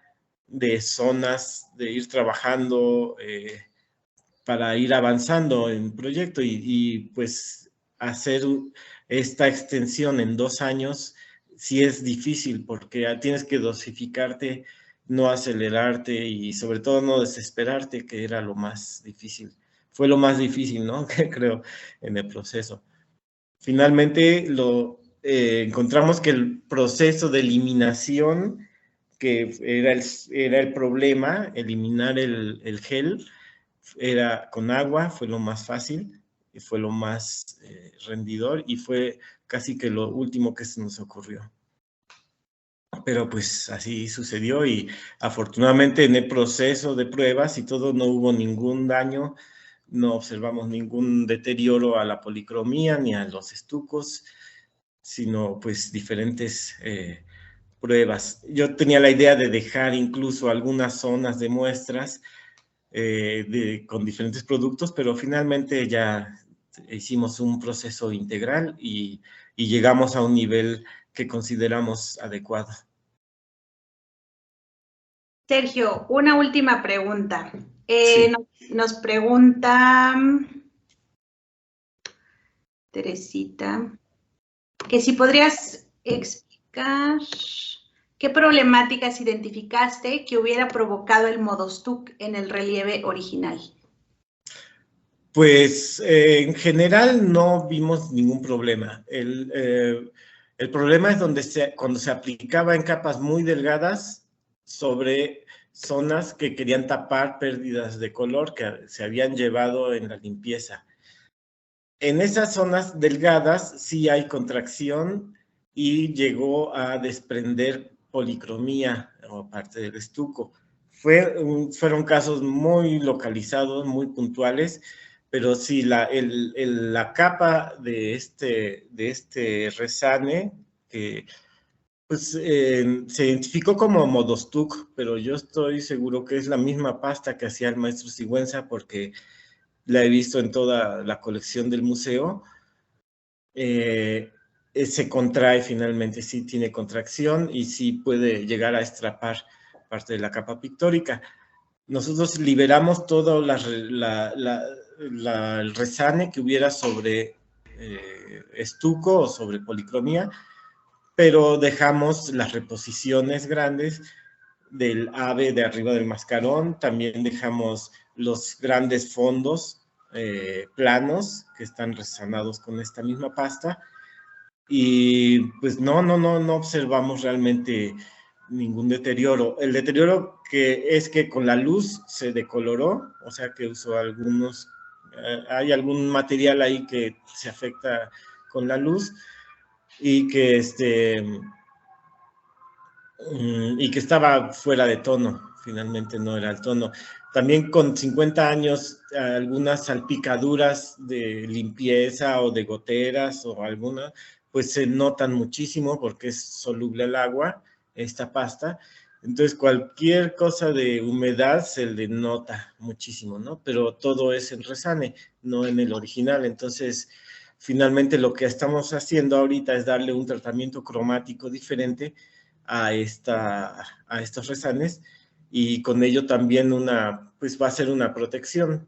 de zonas, de ir trabajando para ir avanzando en el proyecto y pues hacer esta extensión en 2 años sí es difícil porque tienes que dosificarte, no acelerarte y sobre todo no desesperarte, que era lo más difícil. Fue lo más difícil, ¿no? Que creo en el proceso. Finalmente encontramos que el proceso de eliminación, que era el problema, eliminar el gel, era con agua, fue lo más fácil, y fue lo más rendidor y fue casi que lo último que se nos ocurrió. Pero pues así sucedió y afortunadamente en el proceso de pruebas y todo no hubo ningún daño, no observamos ningún deterioro a la policromía ni a los estucos, sino pues diferentes pruebas. Yo tenía la idea de dejar incluso algunas zonas de muestras con diferentes productos, pero finalmente ya hicimos un proceso integral y llegamos a un nivel que consideramos adecuado. Sergio, una última pregunta. Sí. Nos pregunta Teresita que si podrías explicar qué problemáticas identificaste que hubiera provocado el modo stuck en el relieve original. Pues en general no vimos ningún problema. El problema es cuando se aplicaba en capas muy delgadas sobre zonas que querían tapar pérdidas de color que se habían llevado en la limpieza. En esas zonas delgadas sí hay contracción y llegó a desprender policromía o parte del estuco. Fueron casos muy localizados, muy puntuales, pero sí, la capa de este resane, que pues, se identificó como Modostuc, pero yo estoy seguro que es la misma pasta que hacía el maestro Sigüenza porque la he visto en toda la colección del museo. se contrae finalmente, sí tiene contracción y sí puede llegar a extrapar parte de la capa pictórica. Nosotros liberamos todo el resane que hubiera sobre estuco o sobre policromía, pero dejamos las reposiciones grandes del ave de arriba del mascarón, también dejamos los grandes fondos planos que están resanados con esta misma pasta, y pues no observamos realmente ningún deterioro. El deterioro que es que con la luz se decoloró, o sea que usó hay algún material ahí que se afecta con la luz y que estaba fuera de tono, finalmente no era el tono. También con 50 años, algunas salpicaduras de limpieza o de goteras o alguna, pues se notan muchísimo porque es soluble al agua, esta pasta. Entonces, cualquier cosa de humedad se le nota muchísimo, ¿no? Pero todo es en resane, no en el original. Entonces, finalmente lo que estamos haciendo ahorita es darle un tratamiento cromático diferente a estos resanes, y con ello también pues va a ser una protección,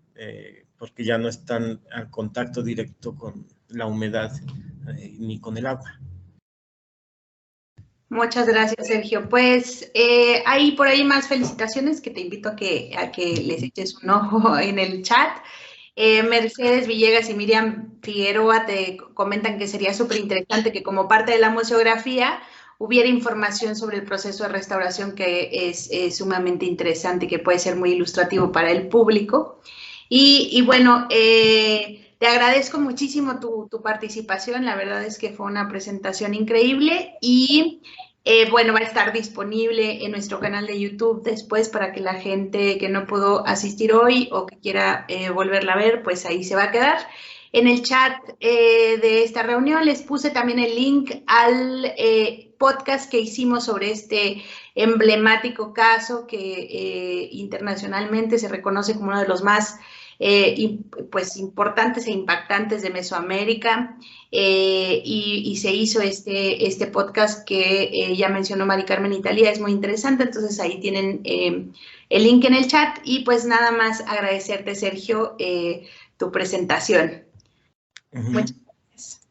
porque ya no están en contacto directo con la humedad ni con el agua. Muchas gracias, Sergio. Pues hay por ahí más felicitaciones que te invito a que les eches un ojo en el chat. Mercedes Villegas y Miriam Figueroa te comentan que sería súper interesante que como parte de la museografía hubiera información sobre el proceso de restauración, que es sumamente interesante y que puede ser muy ilustrativo para el público. Y bueno, te agradezco muchísimo tu participación. La verdad es que fue una presentación increíble y bueno, va a estar disponible en nuestro canal de YouTube después para que la gente que no pudo asistir hoy o que quiera volverla a ver, pues ahí se va a quedar. En el chat de esta reunión les puse también el link al podcast que hicimos sobre este emblemático caso que internacionalmente se reconoce como uno de los más pues importantes e impactantes de Mesoamérica, y se hizo este podcast que ya mencionó Mari Carmen Italia, es muy interesante, entonces ahí tienen el link en el chat, y pues nada más agradecerte, Sergio, tu presentación. Muchas gracias.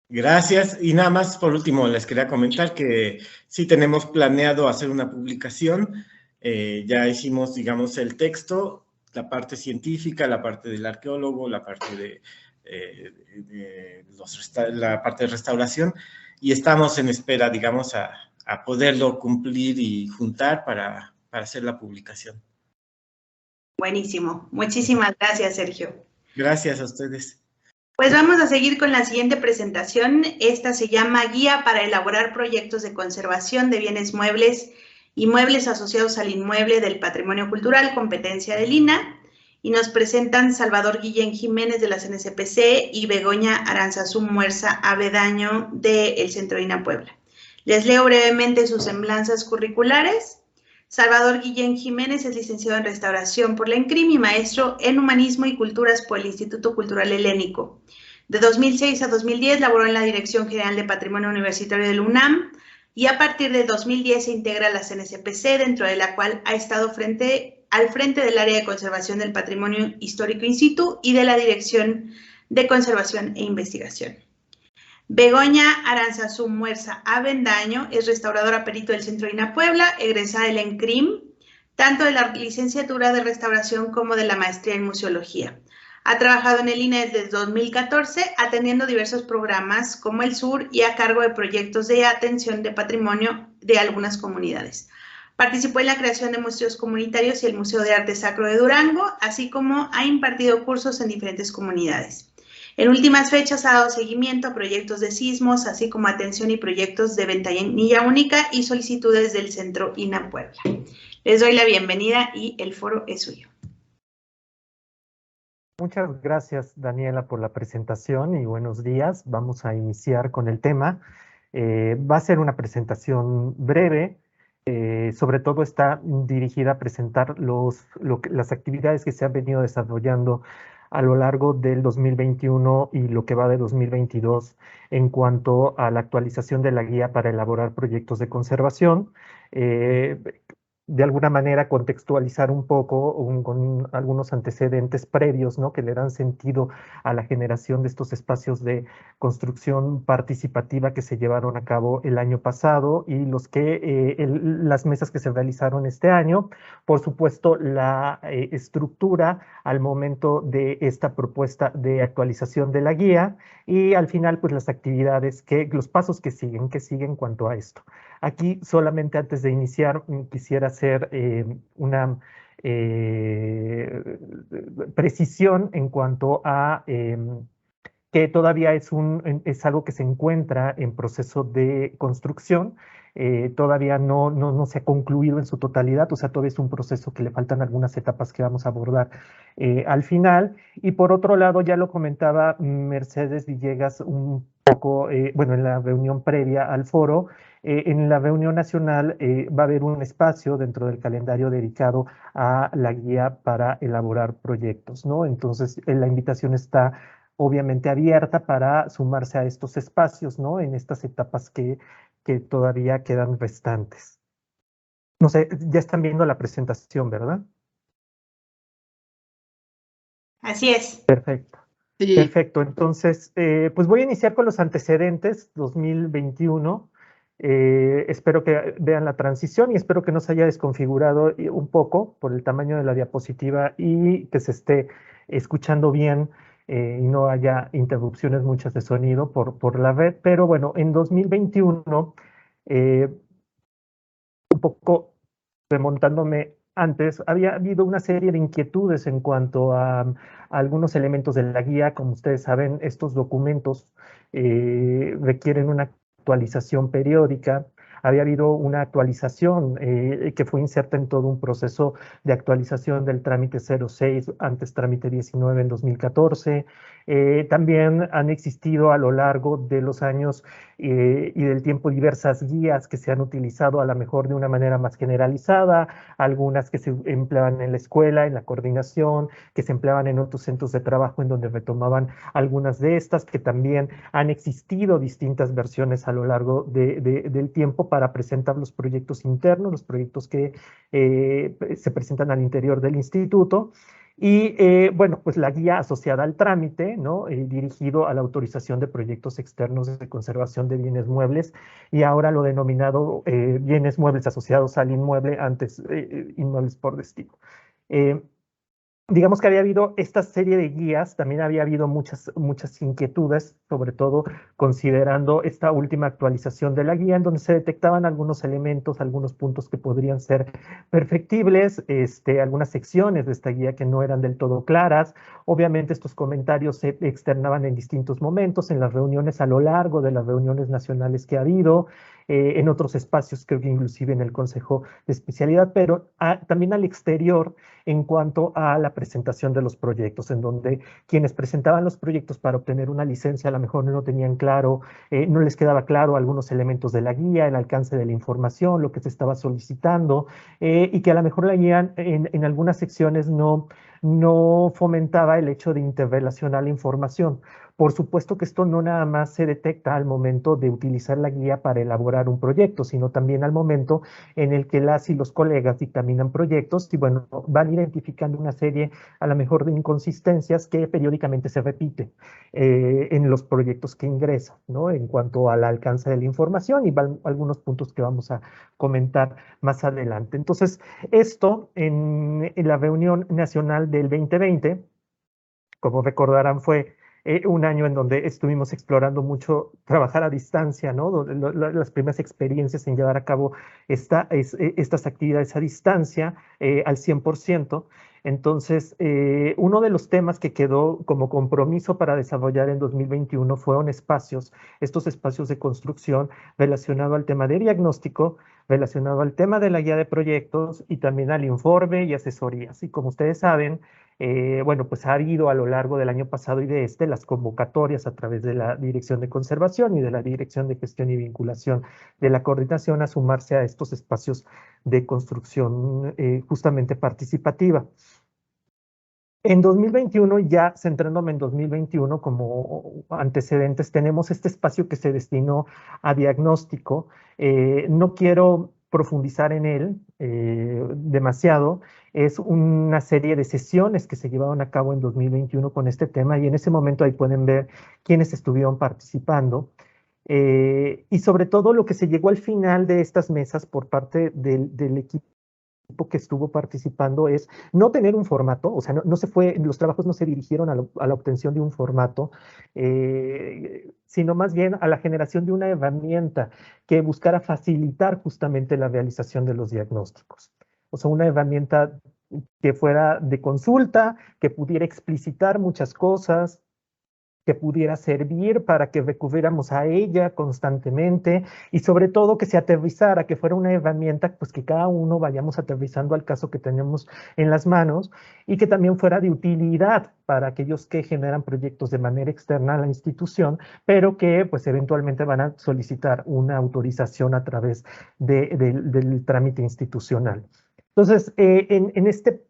Gracias, y nada más por último les quería comentar que sí tenemos planeado hacer una publicación, ya hicimos, digamos, el texto, la parte científica, la parte del arqueólogo, la parte de la parte de restauración, y estamos en espera, digamos, a poderlo cumplir y juntar para hacer la publicación. Buenísimo. Muchísimas gracias, Sergio. Gracias a ustedes. Pues vamos a seguir con la siguiente presentación. Esta se llama Guía para elaborar proyectos de conservación de bienes muebles y muebles asociados al inmueble del patrimonio cultural, competencia del INAH. Y nos presentan Salvador Guillén Jiménez de la CNSPC y Begoña Aranzazú Muerza Avedaño del Centro INAH Puebla. Les leo brevemente sus semblanzas curriculares. Salvador Guillén Jiménez es licenciado en Restauración por la ENCRIM y maestro en Humanismo y Culturas por el Instituto Cultural Helénico. De 2006 a 2010 laboró en la Dirección General de Patrimonio Universitario del UNAM y a partir de 2010 se integra a la CNSPC, dentro de la cual ha estado al frente del área de conservación del patrimonio histórico in situ y de la Dirección de Conservación e Investigación. Begoña Aranzazú Muerza Avendaño es restauradora perito del Centro INAH Puebla, egresada del ENCRIM, tanto de la licenciatura de restauración como de la maestría en museología. Ha trabajado en el INAH desde 2014, atendiendo diversos programas como el SUR y a cargo de proyectos de atención de patrimonio de algunas comunidades. Participó en la creación de museos comunitarios y el Museo de Arte Sacro de Durango, así como ha impartido cursos en diferentes comunidades. En últimas fechas ha dado seguimiento a proyectos de sismos, así como atención y proyectos de ventanilla única y solicitudes del Centro INAH Puebla. Les doy la bienvenida y el foro es suyo. Muchas gracias, Daniela, por la presentación y buenos días. Vamos a iniciar con el tema. Va a ser una presentación breve. Sobre todo está dirigida a presentar las actividades que se han venido desarrollando a lo largo del 2021 y lo que va de 2022 en cuanto a la actualización de la guía para elaborar proyectos de conservación. De alguna manera contextualizar un poco con algunos antecedentes previos, ¿no? Que le dan sentido a la generación de estos espacios de construcción participativa que se llevaron a cabo el año pasado y las mesas que se realizaron este año. Por supuesto, la estructura al momento de esta propuesta de actualización de la guía y al final, pues las actividades, los pasos que siguen en cuanto a esto. Aquí solamente antes de iniciar quisiera hacer una precisión en cuanto a que todavía es algo que se encuentra en proceso de construcción. Todavía no se ha concluido en su totalidad, o sea, todavía es un proceso que le faltan algunas etapas que vamos a abordar al final. Y por otro lado, ya lo comentaba Mercedes Villegas un poco, bueno, en la reunión previa al foro, en la reunión nacional va a haber un espacio dentro del calendario dedicado a la guía para elaborar proyectos, ¿no? Entonces, la invitación está obviamente abierta para sumarse a estos espacios, ¿no? En estas etapas que todavía quedan restantes. No sé, ya están viendo la presentación, ¿verdad? Así es. Perfecto. Sí. Perfecto. Entonces, pues voy a iniciar con los antecedentes 2021. Espero que vean la transición y espero que no se haya desconfigurado un poco por el tamaño de la diapositiva y que se esté escuchando bien y no haya interrupciones muchas de sonido por la red. Pero bueno, en 2021, un poco remontándome antes, había habido una serie de inquietudes en cuanto a algunos elementos de la guía. Como ustedes saben, estos documentos requieren una actualización periódica. Había habido una actualización que fue inserta en todo un proceso de actualización del trámite 06, antes trámite 19 en 2014. También han existido a lo largo de los años y del tiempo diversas guías que se han utilizado a lo mejor de una manera más generalizada, algunas que se empleaban en la escuela, en la coordinación, que se empleaban en otros centros de trabajo en donde retomaban algunas de estas, que también han existido distintas versiones a lo largo del tiempo para presentar los proyectos internos, los proyectos que se presentan al interior del instituto. Y bueno, pues la guía asociada al trámite, ¿no? Dirigido a la autorización de proyectos externos de conservación de bienes muebles y ahora lo denominado bienes muebles asociados al inmueble, antes inmuebles por destino. Digamos que había habido esta serie de guías, también había habido muchas inquietudes, sobre todo considerando esta última actualización de la guía, en donde se detectaban algunos elementos, algunos puntos que podrían ser perfectibles, algunas secciones de esta guía que no eran del todo claras. Obviamente estos comentarios se externaban en distintos momentos, en las reuniones a lo largo de las reuniones nacionales que ha habido, en otros espacios, creo que inclusive en el Consejo de Especialidad, pero también al exterior en cuanto a la presentación de los proyectos, en donde quienes presentaban los proyectos para obtener una licencia a lo mejor no tenían claro, no les quedaba claro algunos elementos de la guía, el alcance de la información, lo que se estaba solicitando, y que a lo mejor la guía en algunas secciones no fomentaba el hecho de interrelacionar la información. Por supuesto que esto no nada más se detecta al momento de utilizar la guía para elaborar un proyecto, sino también al momento en el que las y los colegas dictaminan proyectos y bueno, van identificando una serie a lo mejor de inconsistencias que periódicamente se repiten en los proyectos que ingresan, ¿no? En cuanto al alcance de la información y algunos puntos que vamos a comentar más adelante. Entonces, esto en la reunión nacional del 2020, como recordarán, fue un año en donde estuvimos explorando mucho trabajar a distancia, ¿no? Las primeras experiencias en llevar a cabo estas actividades a distancia al 100%. Entonces, uno de los temas que quedó como compromiso para desarrollar en 2021 fueron estos espacios de construcción relacionado al tema de diagnóstico, relacionado al tema de la guía de proyectos y también al informe y asesorías. Y como ustedes saben, bueno, pues ha habido a lo largo del año pasado y de las convocatorias a través de la Dirección de Conservación y de la Dirección de Gestión y Vinculación de la Coordinación a sumarse a estos espacios de construcción justamente participativa. En 2021, ya centrándome en 2021 como antecedentes, tenemos este espacio que se destinó a diagnóstico. No quiero profundizar en él demasiado. Es una serie de sesiones que se llevaron a cabo en 2021 con este tema y en ese momento ahí pueden ver quiénes estuvieron participando. Y sobre todo lo que se llegó al final de estas mesas por parte del equipo que estuvo participando es no tener un formato, o sea, no se fue, los trabajos no se dirigieron a la obtención de un formato, sino más bien a la generación de una herramienta que buscara facilitar justamente la realización de los diagnósticos. O sea, una herramienta que fuera de consulta, que pudiera explicitar muchas cosas, que pudiera servir para que recurriéramos a ella constantemente y sobre todo que se aterrizara, que fuera una herramienta, pues que cada uno vayamos aterrizando al caso que tenemos en las manos y que también fuera de utilidad para aquellos que generan proyectos de manera externa a la institución, pero que pues eventualmente van a solicitar una autorización a través del trámite institucional. Entonces, en este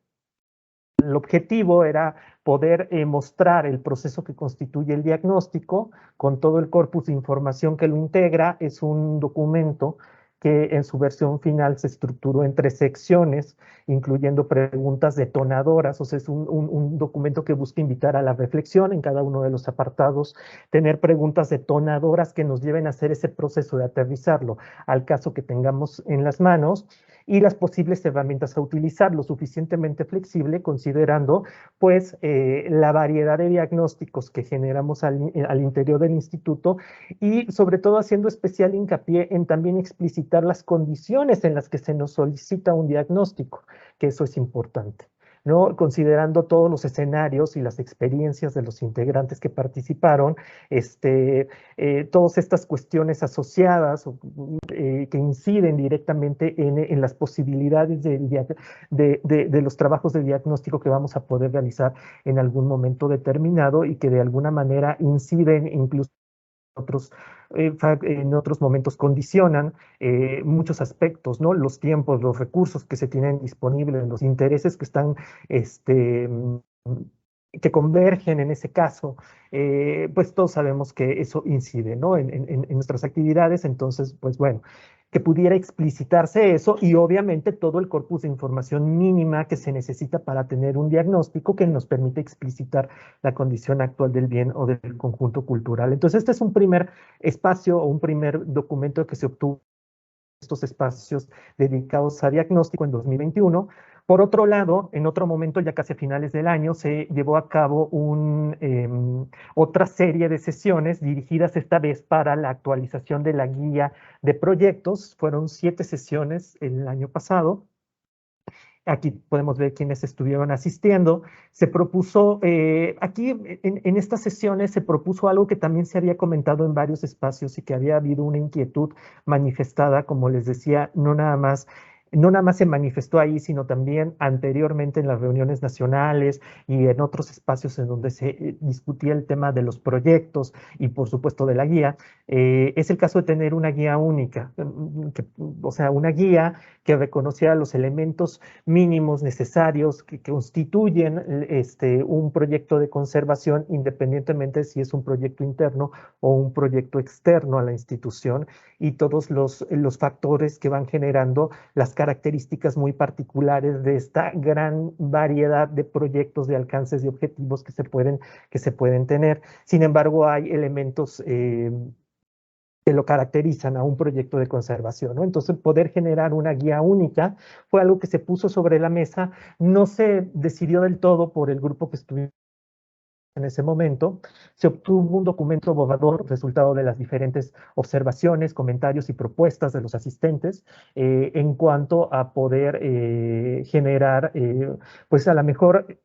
el objetivo era poder mostrar el proceso que constituye el diagnóstico con todo el corpus de información que lo integra. Es un documento que en su versión final se estructuró en 3 secciones, incluyendo preguntas detonadoras. O sea, es un documento que busca invitar a la reflexión en cada uno de los apartados, tener preguntas detonadoras que nos lleven a hacer ese proceso de aterrizarlo al caso que tengamos en las manos y las posibles herramientas a utilizar, lo suficientemente flexible, considerando pues la variedad de diagnósticos que generamos al interior del instituto y sobre todo haciendo especial hincapié en también explicitar las condiciones en las que se nos solicita un diagnóstico, que eso es importante, ¿no? Considerando todos los escenarios y las experiencias de los integrantes que participaron, todas estas cuestiones asociadas que inciden directamente en las posibilidades de los trabajos de diagnóstico que vamos a poder realizar en algún momento determinado y que de alguna manera inciden incluso en otros momentos condicionan muchos aspectos, ¿no? Los tiempos, los recursos que se tienen disponibles, los intereses que están, que convergen en ese caso, pues todos sabemos que eso incide, ¿no? En nuestras actividades, entonces, pues bueno, que pudiera explicitarse eso y obviamente todo el corpus de información mínima que se necesita para tener un diagnóstico que nos permite explicitar la condición actual del bien o del conjunto cultural. Entonces, este es un primer espacio o un primer documento que se obtuvo en estos espacios dedicados a diagnóstico en 2021. Por otro lado, en otro momento, ya casi a finales del año, se llevó a cabo otra serie de sesiones dirigidas esta vez para la actualización de la guía de proyectos. Fueron 7 sesiones el año pasado. Aquí podemos ver quiénes estuvieron asistiendo. Se propuso, aquí en estas sesiones se propuso algo que también se había comentado en varios espacios y que había habido una inquietud manifestada, como les decía, no nada más se manifestó ahí, sino también anteriormente en las reuniones nacionales y en otros espacios en donde se discutía el tema de los proyectos y por supuesto de la guía. Es el caso de tener una guía única, o sea, una guía que reconociera los elementos mínimos necesarios que constituyen un proyecto de conservación, independientemente si es un proyecto interno o un proyecto externo a la institución, y todos los factores que van generando las características muy particulares de esta gran variedad de proyectos, de alcances y objetivos que se pueden tener. Sin embargo, hay elementos que lo caracterizan a un proyecto de conservación, ¿no? Entonces, poder generar una guía única fue algo que se puso sobre la mesa. No se decidió del todo por el grupo que estuvimos en ese momento. Se obtuvo un documento borrador, resultado de las diferentes observaciones, comentarios y propuestas de los asistentes en cuanto a poder generar, pues a lo mejor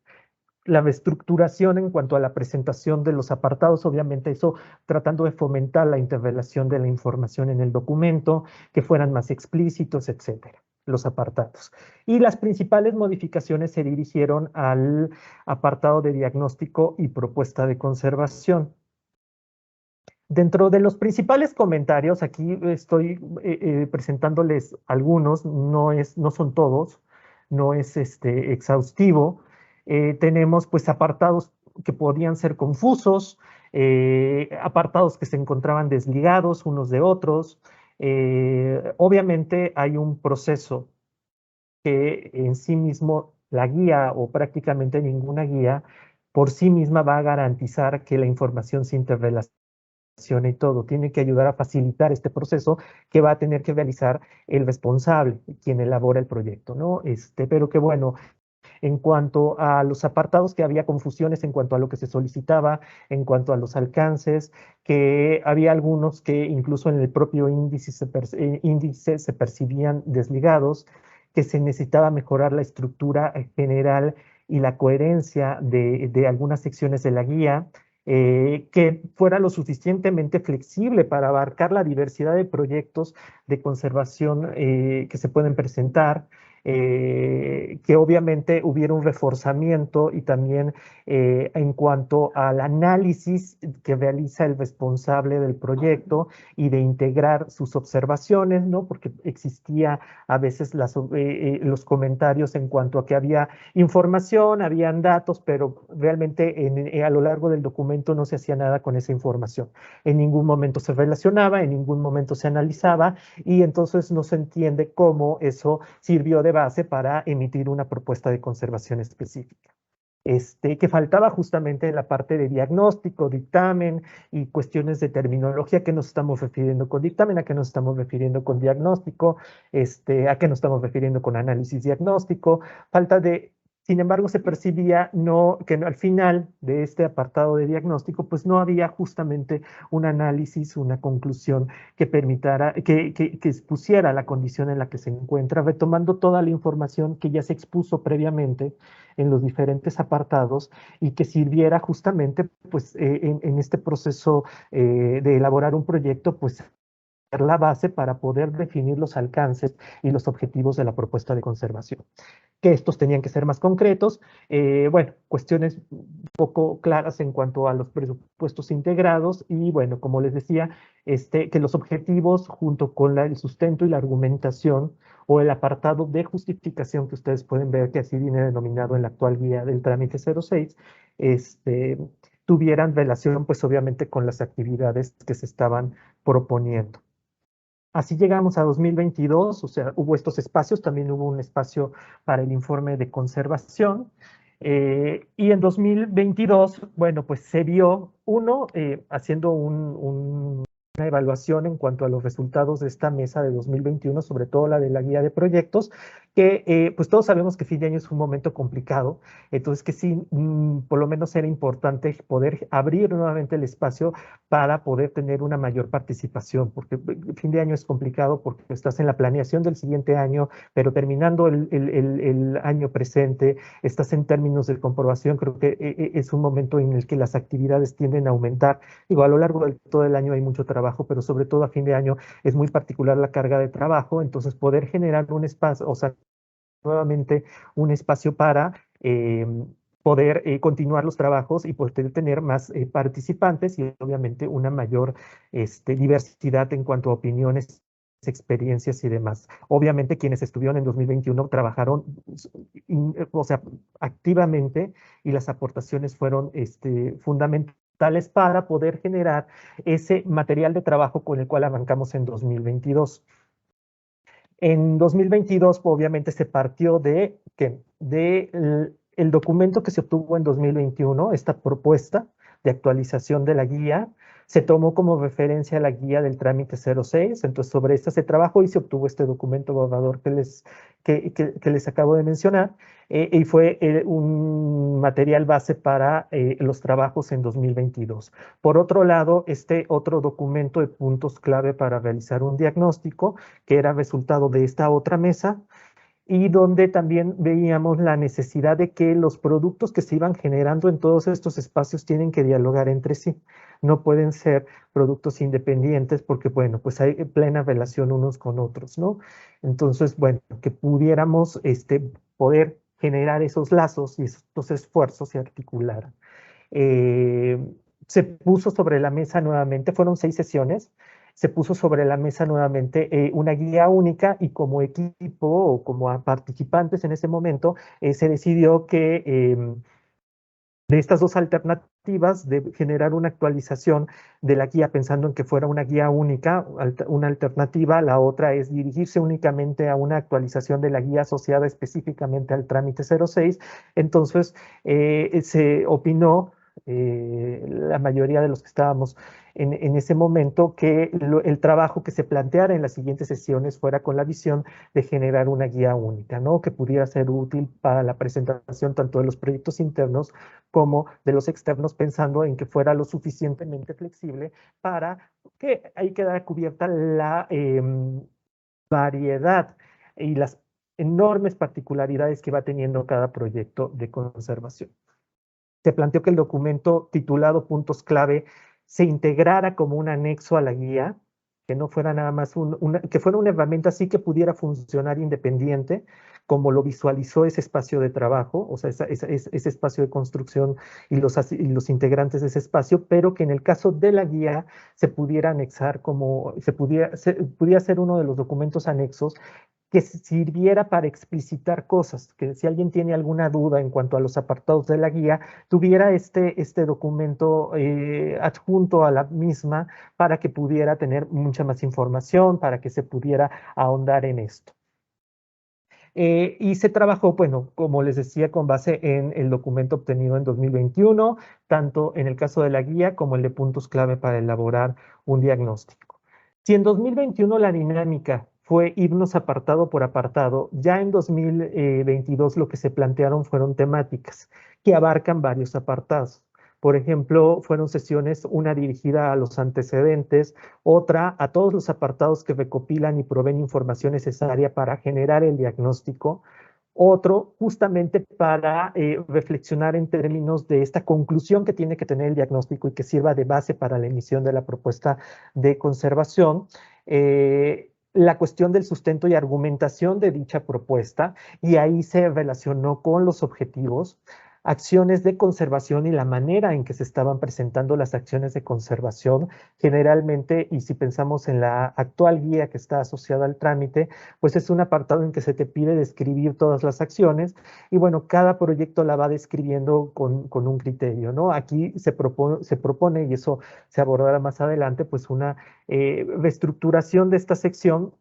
la reestructuración en cuanto a la presentación de los apartados, obviamente eso tratando de fomentar la interrelación de la información en el documento, que fueran más explícitos, etcétera, los apartados. Y las principales modificaciones se dirigieron al apartado de diagnóstico y propuesta de conservación. Dentro de los principales comentarios, aquí estoy presentándoles algunos, no son todos, no es exhaustivo. tenemos pues apartados que podían ser confusos, apartados que se encontraban desligados unos de otros. Obviamente hay un proceso que en sí mismo la guía o prácticamente ninguna guía por sí misma va a garantizar que la información se interrelacione y todo. Tiene que ayudar a facilitar este proceso que va a tener que realizar el responsable, quien elabora el proyecto, ¿no? Pero que bueno, en cuanto a los apartados, que había confusiones en cuanto a lo que se solicitaba, en cuanto a los alcances, que había algunos que incluso en el propio índice se percibían desligados, que se necesitaba mejorar la estructura general y la coherencia de algunas secciones de la guía, que fuera lo suficientemente flexible para abarcar la diversidad de proyectos de conservación que se pueden presentar, que obviamente hubiera un reforzamiento y también en cuanto al análisis que realiza el responsable del proyecto y de integrar sus observaciones, ¿no? Porque existía a veces los comentarios en cuanto a que había información, habían datos, pero realmente a lo largo del documento no se hacía nada con esa información. En ningún momento se relacionaba, en ningún momento se analizaba, y entonces no se entiende cómo eso sirvió de base para emitir una propuesta de conservación específica. Que faltaba justamente en la parte de diagnóstico, dictamen y cuestiones de terminología. ¿A qué nos estamos refiriendo con dictamen? ¿A qué nos estamos refiriendo con diagnóstico? ¿A qué nos estamos refiriendo con análisis diagnóstico? Falta de... Sin embargo, se percibía que al final de este apartado de diagnóstico, pues no había justamente un análisis, una conclusión que permitiera, que expusiera la condición en la que se encuentra, retomando toda la información que ya se expuso previamente en los diferentes apartados y que sirviera justamente pues, en este proceso de elaborar un proyecto, pues la base para poder definir los alcances y los objetivos de la propuesta de conservación. Que estos tenían que ser más concretos, bueno, cuestiones poco claras en cuanto a los presupuestos integrados y bueno, como les decía, que los objetivos junto con el sustento y la argumentación o el apartado de justificación que ustedes pueden ver que así viene denominado en la actual guía del trámite 06, tuvieran relación pues obviamente con las actividades que se estaban proponiendo. Así llegamos a 2022, o sea, hubo estos espacios, también hubo un espacio para el informe de conservación, y en 2022, bueno, pues se vio haciendo una evaluación en cuanto a los resultados de esta mesa de 2021, sobre todo la de la guía de proyectos, que pues todos sabemos que fin de año es un momento complicado, entonces que sí, por lo menos era importante poder abrir nuevamente el espacio para poder tener una mayor participación, porque fin de año es complicado porque estás en la planeación del siguiente año, pero terminando el año presente, estás en términos de comprobación, creo que es un momento en el que las actividades tienden a aumentar. Digo, a lo largo de todo el año hay mucho trabajo, pero sobre todo a fin de año es muy particular la carga de trabajo, entonces poder generar un espacio, o sea, nuevamente un espacio para poder continuar los trabajos y poder tener más participantes y obviamente una mayor diversidad en cuanto a opiniones, experiencias y demás. Obviamente quienes estuvieron en 2021 trabajaron, o sea, activamente y las aportaciones fueron fundamentales para poder generar ese material de trabajo con el cual arrancamos en 2022. En 2022, obviamente, se partió de el documento que se obtuvo en 2021, esta propuesta de actualización de la guía, se tomó como referencia la guía del trámite 06, entonces sobre esta se trabajó y se obtuvo este documento borrador que les acabo de mencionar, y fue un material base para los trabajos en 2022. Por otro lado, otro documento de puntos clave para realizar un diagnóstico, que era resultado de esta otra mesa, y donde también veíamos la necesidad de que los productos que se iban generando en todos estos espacios tienen que dialogar entre sí. No pueden ser productos independientes porque, bueno, pues hay plena relación unos con otros, ¿no? Entonces, bueno, que pudiéramos poder generar esos lazos y estos esfuerzos se articularan. Se puso sobre la mesa nuevamente, fueron 6 sesiones, se puso sobre la mesa nuevamente una guía única y como equipo o como participantes en ese momento se decidió que de estas dos alternativas, de generar una actualización de la guía pensando en que fuera una guía única, una alternativa, la otra es dirigirse únicamente a una actualización de la guía asociada específicamente al trámite 06. Entonces, se opinó, la mayoría de los que estábamos en ese momento, que el trabajo que se planteara en las siguientes sesiones fuera con la visión de generar una guía única, ¿no? Que pudiera ser útil para la presentación tanto de los proyectos internos como de los externos, pensando en que fuera lo suficientemente flexible para que ahí quedara cubierta la variedad y las enormes particularidades que va teniendo cada proyecto de conservación. Se planteó que el documento titulado Puntos Clave se integrara como un anexo a la guía, que no fuera nada más que fuera una herramienta así que pudiera funcionar independiente, como lo visualizó ese espacio de trabajo, o sea, ese espacio de construcción y los integrantes de ese espacio, pero que en el caso de la guía se pudiera anexar pudiera ser uno de los documentos anexos que sirviera para explicitar cosas, que si alguien tiene alguna duda en cuanto a los apartados de la guía, tuviera este documento adjunto a la misma para que pudiera tener mucha más información, para que se pudiera ahondar en esto. Y se trabajó, bueno, como les decía, con base en el documento obtenido en 2021, tanto en el caso de la guía como el de puntos clave para elaborar un diagnóstico. Si en 2021 la dinámica fue irnos apartado por apartado, ya en 2022 lo que se plantearon fueron temáticas que abarcan varios apartados. Por ejemplo, fueron sesiones, una dirigida a los antecedentes, otra a todos los apartados que recopilan y proveen información necesaria para generar el diagnóstico, otro justamente para reflexionar en términos de esta conclusión que tiene que tener el diagnóstico y que sirva de base para la emisión de la propuesta de conservación. La cuestión del sustento y argumentación de dicha propuesta, y ahí se relacionó con los objetivos, acciones de conservación y la manera en que se estaban presentando las acciones de conservación. Generalmente, y si pensamos en la actual guía que está asociada al trámite, pues es un apartado en que se te pide describir todas las acciones y bueno, cada proyecto la va describiendo con un criterio, ¿no? Aquí se propone, y eso se abordará más adelante, pues una reestructuración de esta sección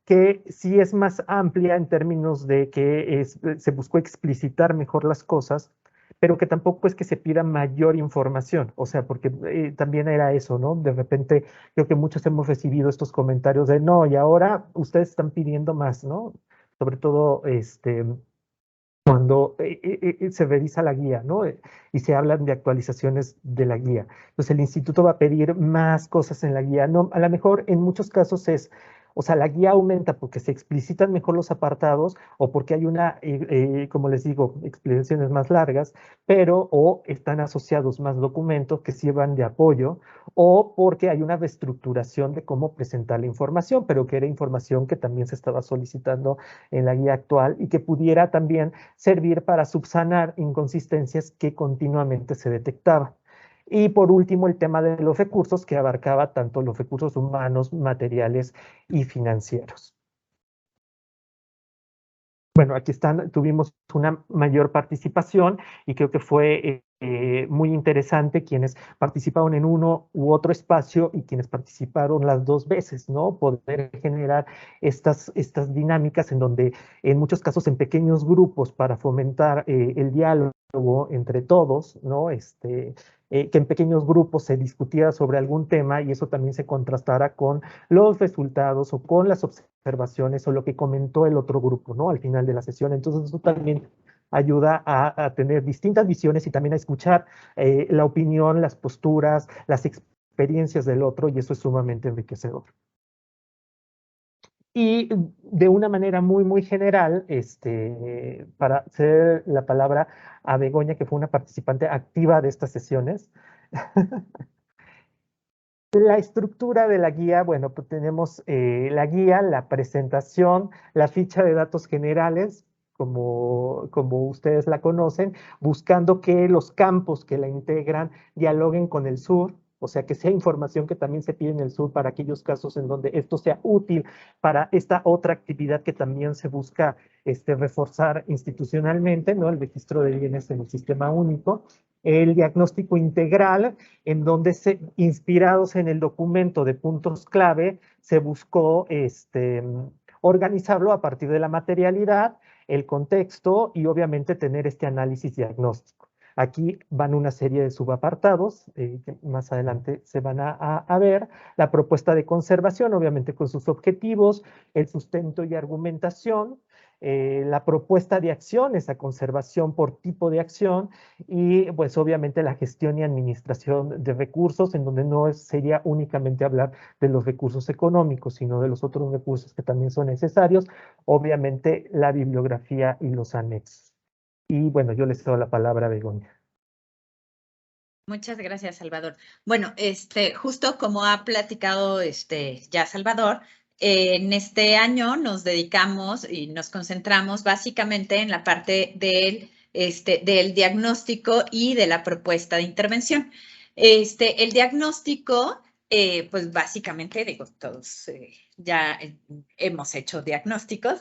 que sí es más amplia en términos de que se buscó explicitar mejor las cosas, pero que tampoco es que se pida mayor información, o sea, porque también era eso, ¿no? De repente creo que muchos hemos recibido estos comentarios de no, y ahora ustedes están pidiendo más, ¿no? Sobre todo cuando se revisa la guía, ¿no? Y se hablan de actualizaciones de la guía. Entonces el instituto va a pedir más cosas en la guía. No, a lo mejor en muchos casos o sea, la guía aumenta porque se explicitan mejor los apartados o porque hay como les digo, explicaciones más largas, pero o están asociados más documentos que sirvan de apoyo o porque hay una reestructuración de cómo presentar la información, pero que era información que también se estaba solicitando en la guía actual y que pudiera también servir para subsanar inconsistencias que continuamente se detectaban. Y por último, el tema de los recursos, que abarcaba tanto los recursos humanos, materiales y financieros. Bueno, aquí tuvimos una mayor participación y creo que fue muy interesante quienes participaron en uno u otro espacio y quienes participaron las dos veces, ¿no? Poder generar estas dinámicas en donde, en muchos casos, en pequeños grupos para fomentar el diálogo entre todos, ¿no? Que en pequeños grupos se discutiera sobre algún tema y eso también se contrastara con los resultados o con las observaciones o lo que comentó el otro grupo, ¿no? Al final de la sesión. Entonces, eso también ayuda a tener distintas visiones y también a escuchar la opinión, las posturas, las experiencias del otro, y eso es sumamente enriquecedor. Y de una manera muy, muy general, para hacer la palabra a Begoña, que fue una participante activa de estas sesiones, la estructura de la guía, bueno, pues tenemos la guía, la presentación, la ficha de datos generales, como ustedes la conocen, buscando que los campos que la integran dialoguen con el SUR, O sea, que sea información que también se pide en el sur para aquellos casos en donde esto sea útil para esta otra actividad que también se busca reforzar institucionalmente, ¿no? El registro de bienes en el sistema único. El diagnóstico integral, en donde inspirados en el documento de puntos clave, se buscó organizarlo a partir de la materialidad, el contexto y obviamente tener este análisis diagnóstico. Aquí van una serie de subapartados, que más adelante se van a ver. La propuesta de conservación, obviamente con sus objetivos, el sustento y argumentación, la propuesta de acciones a conservación por tipo de acción y pues obviamente la gestión y administración de recursos, en donde no sería únicamente hablar de los recursos económicos, sino de los otros recursos que también son necesarios, obviamente la bibliografía y los anexos. Y bueno, yo les doy la palabra a Begoña. Muchas gracias, Salvador. Bueno, justo como ha platicado ya Salvador, en este año nos dedicamos y nos concentramos básicamente en la parte del diagnóstico y de la propuesta de intervención. El diagnóstico, pues básicamente, digo, todos ya hemos hecho diagnósticos,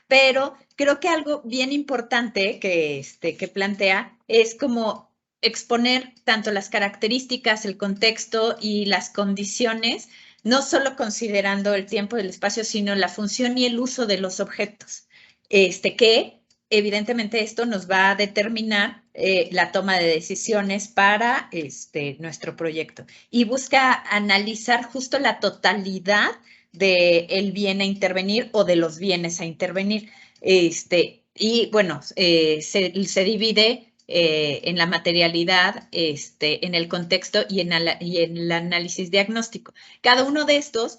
pero creo que algo bien importante que plantea es como exponer tanto las características, el contexto y las condiciones, no solo considerando el tiempo y el espacio, sino la función y el uso de los objetos, que evidentemente esto nos va a determinar la toma de decisiones para nuestro proyecto. Y busca analizar justo la totalidad del bien a intervenir o de los bienes a intervenir. Y bueno, se divide en la materialidad, en el contexto y en el análisis diagnóstico. Cada uno de estos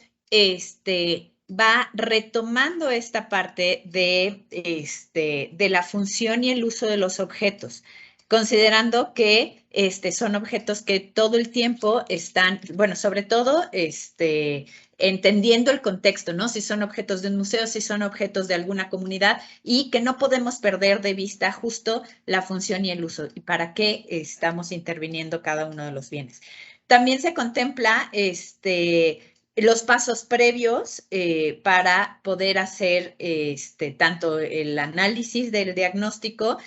va retomando esta parte de la función y el uso de los objetos, considerando que son objetos que todo el tiempo están, bueno, sobre todo entendiendo el contexto, ¿no? Si son objetos de un museo, si son objetos de alguna comunidad y que no podemos perder de vista justo la función y el uso y para qué estamos interviniendo cada uno de los bienes. También se contempla los pasos previos para poder hacer tanto el análisis del diagnóstico,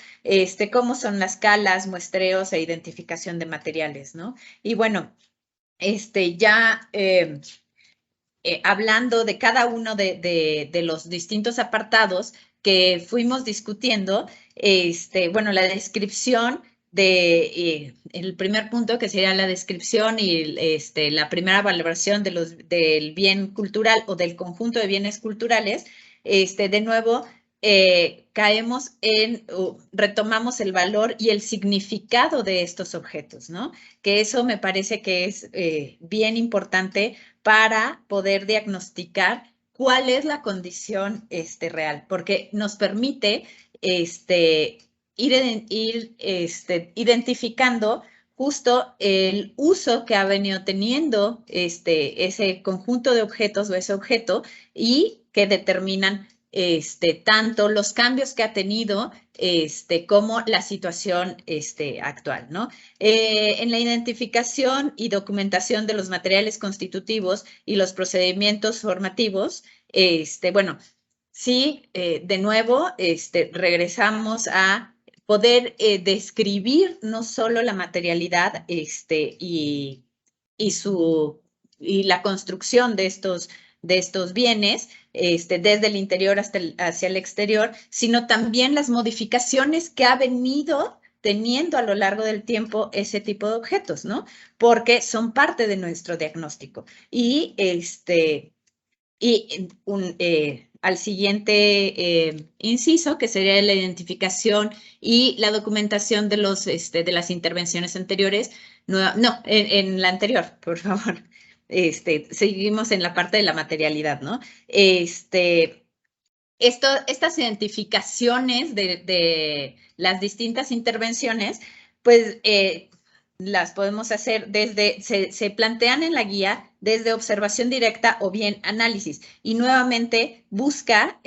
cómo son las escalas, muestreos e identificación de materiales, ¿no? Y bueno, ya hablando de cada uno de los distintos apartados que fuimos discutiendo, bueno, la descripción el primer punto que sería la descripción y la primera valoración del bien cultural o del conjunto de bienes culturales, de nuevo caemos retomamos el valor y el significado de estos objetos, ¿no? Que eso me parece que es bien importante para poder diagnosticar cuál es la condición real, porque nos permite ir identificando justo el uso que ha venido teniendo ese conjunto de objetos o ese objeto y que determinan tanto los cambios que ha tenido como la situación actual, ¿no? En la identificación y documentación de los materiales constitutivos y los procedimientos formativos, bueno, sí, de nuevo, regresamos a poder describir no solo la materialidad y la construcción de estos bienes, desde el interior hacia el exterior, sino también las modificaciones que ha venido teniendo a lo largo del tiempo ese tipo de objetos, ¿no? Porque son parte de nuestro diagnóstico. Y al siguiente inciso, que sería la identificación y la documentación de las intervenciones anteriores. No, en la anterior, por favor. Seguimos en la parte de la materialidad, ¿no? Estas identificaciones de las distintas intervenciones, pues las podemos hacer se plantean en la guía desde observación directa o bien análisis. Y nuevamente busca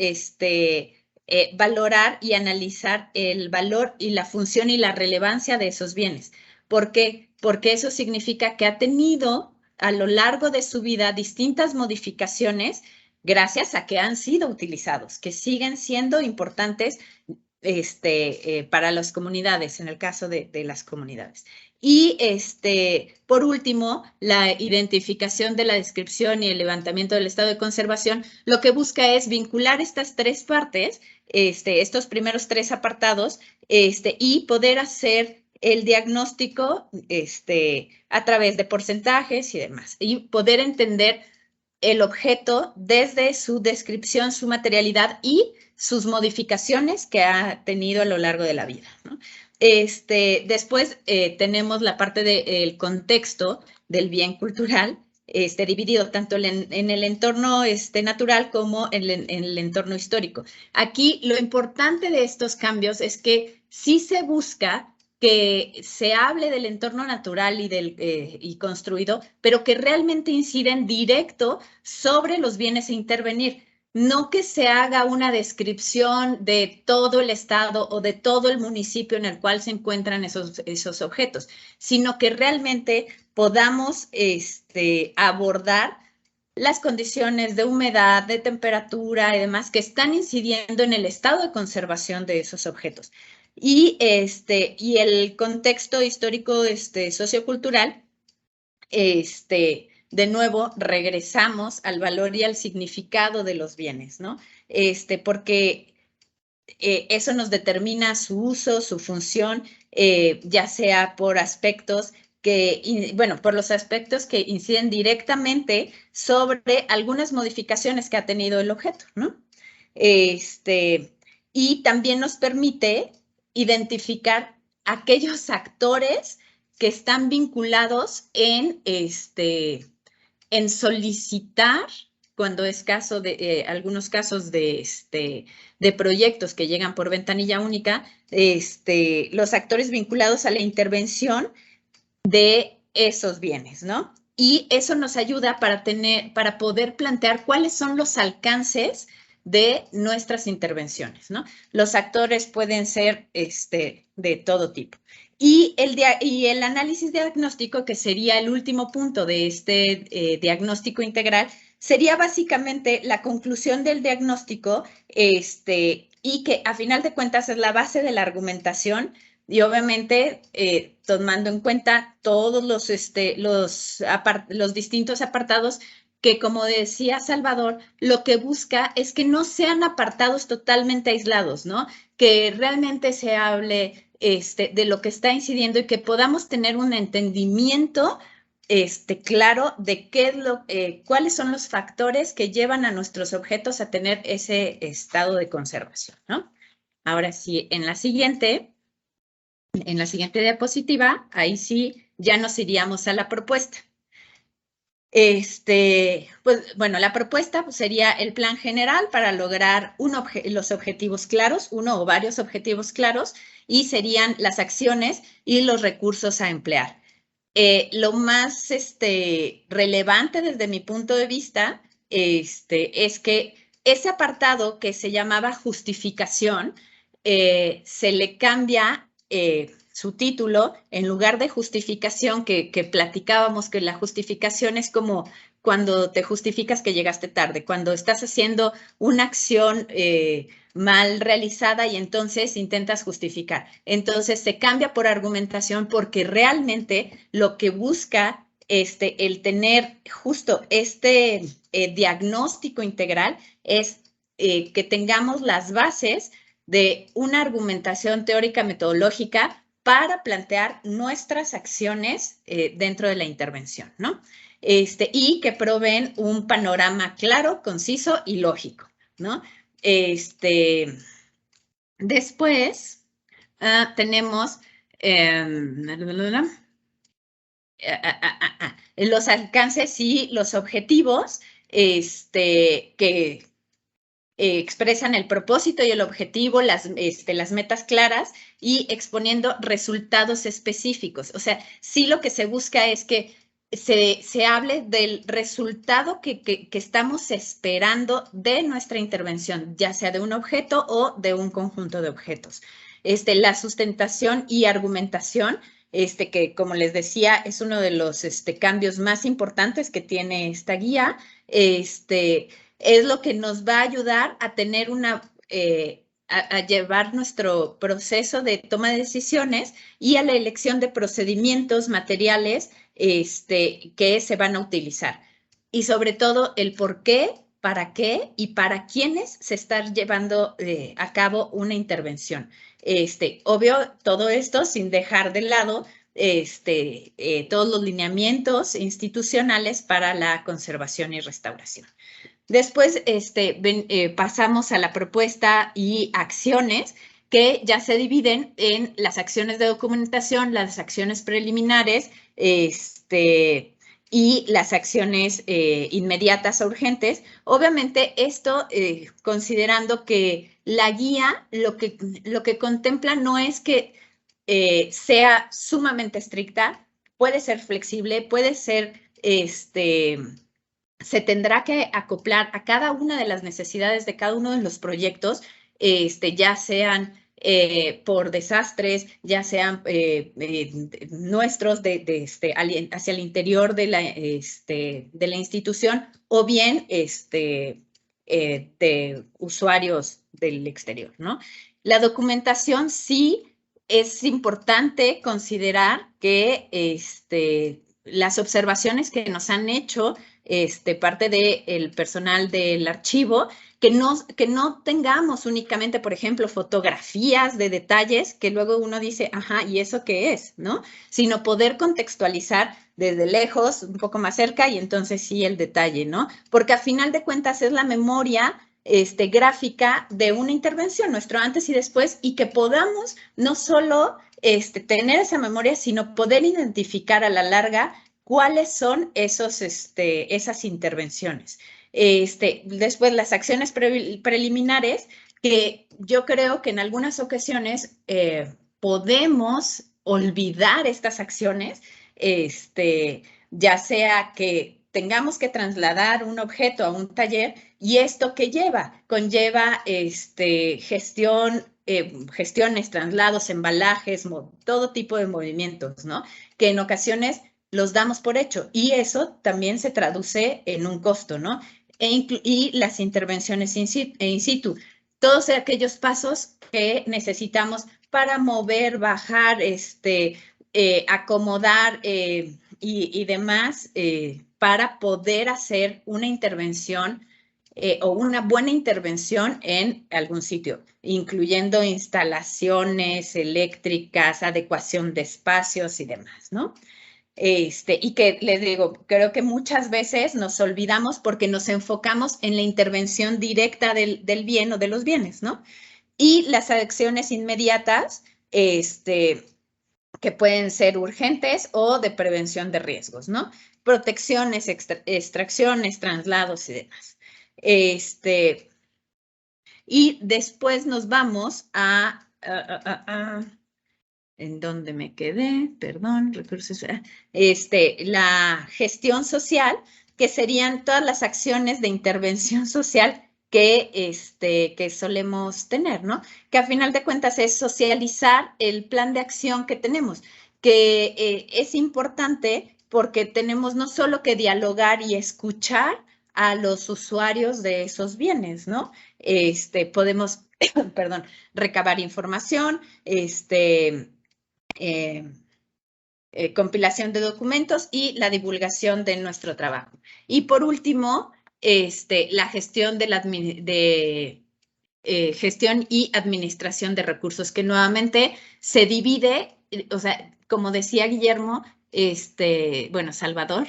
valorar y analizar el valor y la función y la relevancia de esos bienes. ¿Por qué? porque eso significa que ha tenido a lo largo de su vida distintas modificaciones gracias a que han sido utilizados, que siguen siendo importantes para las comunidades, en el caso de las comunidades. Y por último, la identificación de la descripción y el levantamiento del estado de conservación, lo que busca es vincular estas tres partes, estos primeros tres apartados, y poder hacer el diagnóstico a través de porcentajes y demás, y poder entender el objeto desde su descripción, su materialidad y sus modificaciones que ha tenido a lo largo de la vida, ¿no? Después tenemos la parte del contexto del bien cultural, dividido tanto en el entorno natural como en el entorno histórico. Aquí lo importante de estos cambios es que sí se busca que se hable del entorno natural y construido, pero que realmente inciden directo sobre los bienes a intervenir. No que se haga una descripción de todo el estado o de todo el municipio en el cual se encuentran esos objetos, sino que realmente podamos abordar las condiciones de humedad, de temperatura y demás que están incidiendo en el estado de conservación de esos objetos. Y el contexto histórico sociocultural, de nuevo, regresamos al valor y al significado de los bienes, ¿no? Porque eso nos determina su uso, su función, ya sea por aspectos por los aspectos que inciden directamente sobre algunas modificaciones que ha tenido el objeto, ¿no? Y también nos permite identificar aquellos actores que están vinculados en solicitar, cuando es caso de algunos casos de proyectos que llegan por ventanilla única, los actores vinculados a la intervención de esos bienes, ¿no? Y eso nos ayuda para poder plantear cuáles son los alcances de nuestras intervenciones, ¿no? Los actores pueden ser de todo tipo. Y el análisis diagnóstico, que sería el último punto de diagnóstico integral, sería básicamente la conclusión del diagnóstico y que a final de cuentas es la base de la argumentación y obviamente tomando en cuenta todos los distintos apartados que, como decía Salvador, lo que busca es que no sean apartados totalmente aislados, ¿no? Que realmente se hable de lo que está incidiendo y que podamos tener un entendimiento claro de cuáles son los factores que llevan a nuestros objetos a tener ese estado de conservación, ¿no? Ahora sí, en la siguiente diapositiva, ahí sí ya nos iríamos a la propuesta. Pues, bueno, la propuesta sería el plan general para lograr los objetivos claros, uno o varios objetivos claros, y serían las acciones y los recursos a emplear. Lo más relevante desde mi punto de vista es que ese apartado que se llamaba justificación, se le cambia su título, en lugar de justificación, que platicábamos que la justificación es como cuando te justificas que llegaste tarde, cuando estás haciendo una acción mal realizada y entonces intentas justificar. Entonces se cambia por argumentación porque realmente lo que busca el tener justo diagnóstico integral es que tengamos las bases de una argumentación teórica metodológica para plantear nuestras acciones dentro de la intervención, ¿no? Y que proveen un panorama claro, conciso y lógico, ¿no? Después tenemos los alcances y los objetivos que expresan el propósito y el objetivo, las metas claras y exponiendo resultados específicos. O sea, sí lo que se busca es que se hable del resultado que estamos esperando de nuestra intervención, ya sea de un objeto o de un conjunto de objetos. La sustentación y argumentación que como les decía, es uno de los cambios más importantes que tiene esta guía. Es lo que nos va a ayudar a tener a llevar nuestro proceso de toma de decisiones y a la elección de procedimientos materiales que se van a utilizar. Y sobre todo el por qué, para qué y para quiénes se está llevando a cabo una intervención. Obvio, todo esto sin dejar de lado todos los lineamientos institucionales para la conservación y restauración. Después pasamos a la propuesta y acciones que ya se dividen en las acciones de documentación, las acciones preliminares y las acciones inmediatas o urgentes. Obviamente esto considerando que la guía lo que contempla no es que sea sumamente estricta, puede ser flexible, puede ser se tendrá que acoplar a cada una de las necesidades de cada uno de los proyectos, ya sean por desastres, ya sean nuestros hacia el interior de la institución o bien de usuarios del exterior, ¿no? La documentación sí es importante considerar que las observaciones que nos han hecho parte del personal del archivo, que no tengamos únicamente, por ejemplo, fotografías de detalles que luego uno dice, ajá, ¿y eso qué es? ¿No? Sino poder contextualizar desde lejos, un poco más cerca, y entonces sí el detalle, ¿no? Porque a final de cuentas es la memoria gráfica de una intervención, nuestro antes y después, y que podamos no solo tener esa memoria, sino poder identificar a la larga cuáles son esas intervenciones. Después, las acciones preliminares, que yo creo que en algunas ocasiones podemos olvidar estas acciones, ya sea que tengamos que trasladar un objeto a un taller, y esto ¿qué lleva? Conlleva gestiones, traslados, embalajes, todo tipo de movimientos, ¿no? Que en ocasiones los damos por hecho, y eso también se traduce en un costo, ¿no? Y las intervenciones in situ, todos aquellos pasos que necesitamos para mover, bajar, acomodar y demás, para poder hacer una intervención o una buena intervención en algún sitio, incluyendo instalaciones eléctricas, adecuación de espacios y demás, ¿no? Y que les digo, creo que muchas veces nos olvidamos porque nos enfocamos en la intervención directa del bien o de los bienes, ¿no? Y las acciones inmediatas, que pueden ser urgentes o de prevención de riesgos, ¿no? Protecciones, extracciones, traslados y demás. Y después nos vamos ¿en dónde me quedé? Perdón, recursos. La gestión social, que serían todas las acciones de intervención social que solemos tener, ¿no? Que a final de cuentas es socializar el plan de acción que tenemos, que es importante porque tenemos no solo que dialogar y escuchar a los usuarios de esos bienes, ¿no? Podemos, perdón, recabar información, compilación de documentos y la divulgación de nuestro trabajo. Y por último, la gestión gestión y administración de recursos, que nuevamente se divide, o sea, como decía Guillermo, bueno, Salvador,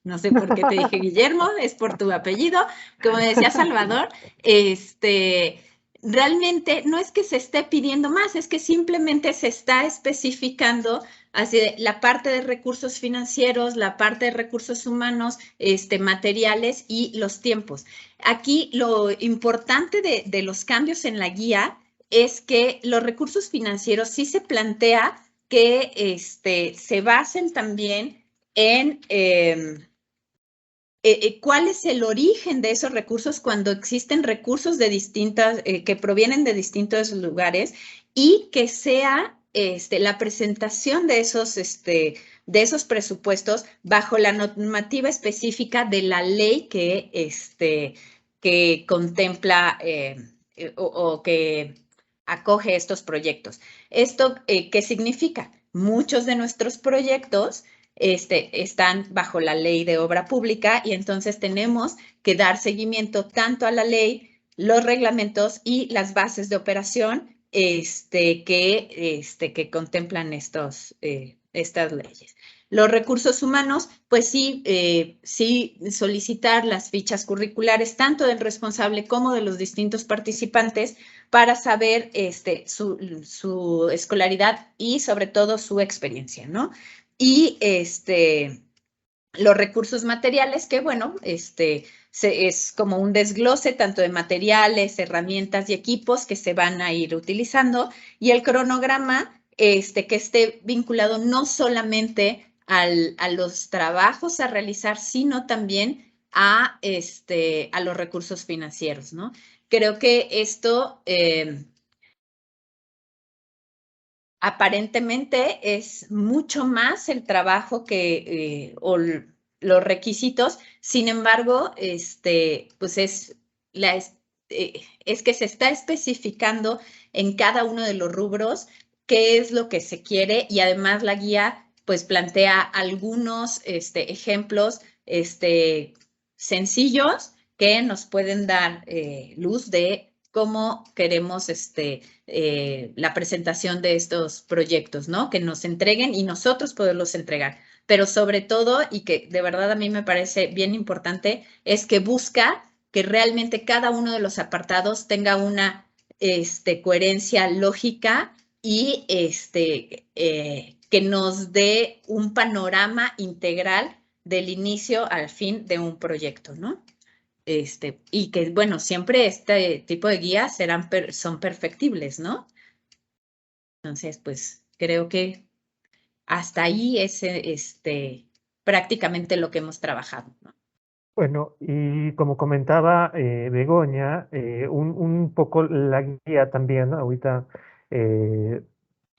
no sé por qué te dije Guillermo, es por tu apellido, como decía Salvador, realmente no es que se esté pidiendo más, es que simplemente se está especificando así la parte de recursos financieros, la parte de recursos humanos, materiales y los tiempos. Aquí lo importante de los cambios en la guía es que los recursos financieros sí se plantea que se basen también en cuál es el origen de esos recursos cuando existen recursos de que provienen de distintos lugares, y que sea la presentación de esos presupuestos bajo la normativa específica de la ley que contempla o que acoge estos proyectos. ¿Esto qué significa? Muchos de nuestros proyectos están bajo la ley de obra pública y entonces tenemos que dar seguimiento tanto a la ley, los reglamentos y las bases de operación que contemplan estas leyes. Los recursos humanos, pues sí solicitar las fichas curriculares, tanto del responsable como de los distintos participantes, para saber su escolaridad y sobre todo su experiencia, ¿no? Y los recursos materiales, que bueno, es como un desglose tanto de materiales, herramientas y equipos que se van a ir utilizando, y el cronograma que esté vinculado no solamente a los trabajos a realizar, sino también a los recursos financieros, ¿no? Creo que esto aparentemente es mucho más el trabajo o los requisitos. Sin embargo, pues es que se está especificando en cada uno de los rubros qué es lo que se quiere, y además la guía pues plantea algunos ejemplos sencillos que nos pueden dar luz de cómo queremos la presentación de estos proyectos, ¿no? Que nos entreguen y nosotros poderlos entregar. Pero sobre todo, y que de verdad a mí me parece bien importante, es que busca que realmente cada uno de los apartados tenga una coherencia lógica y que nos dé un panorama integral del inicio al fin de un proyecto, ¿no? Y que, bueno, siempre este tipo de guías son perfectibles, ¿no? Entonces, pues, creo que hasta ahí es prácticamente lo que hemos trabajado, ¿no? Bueno, y como comentaba Begoña, un poco la guía también, ¿no? Ahorita,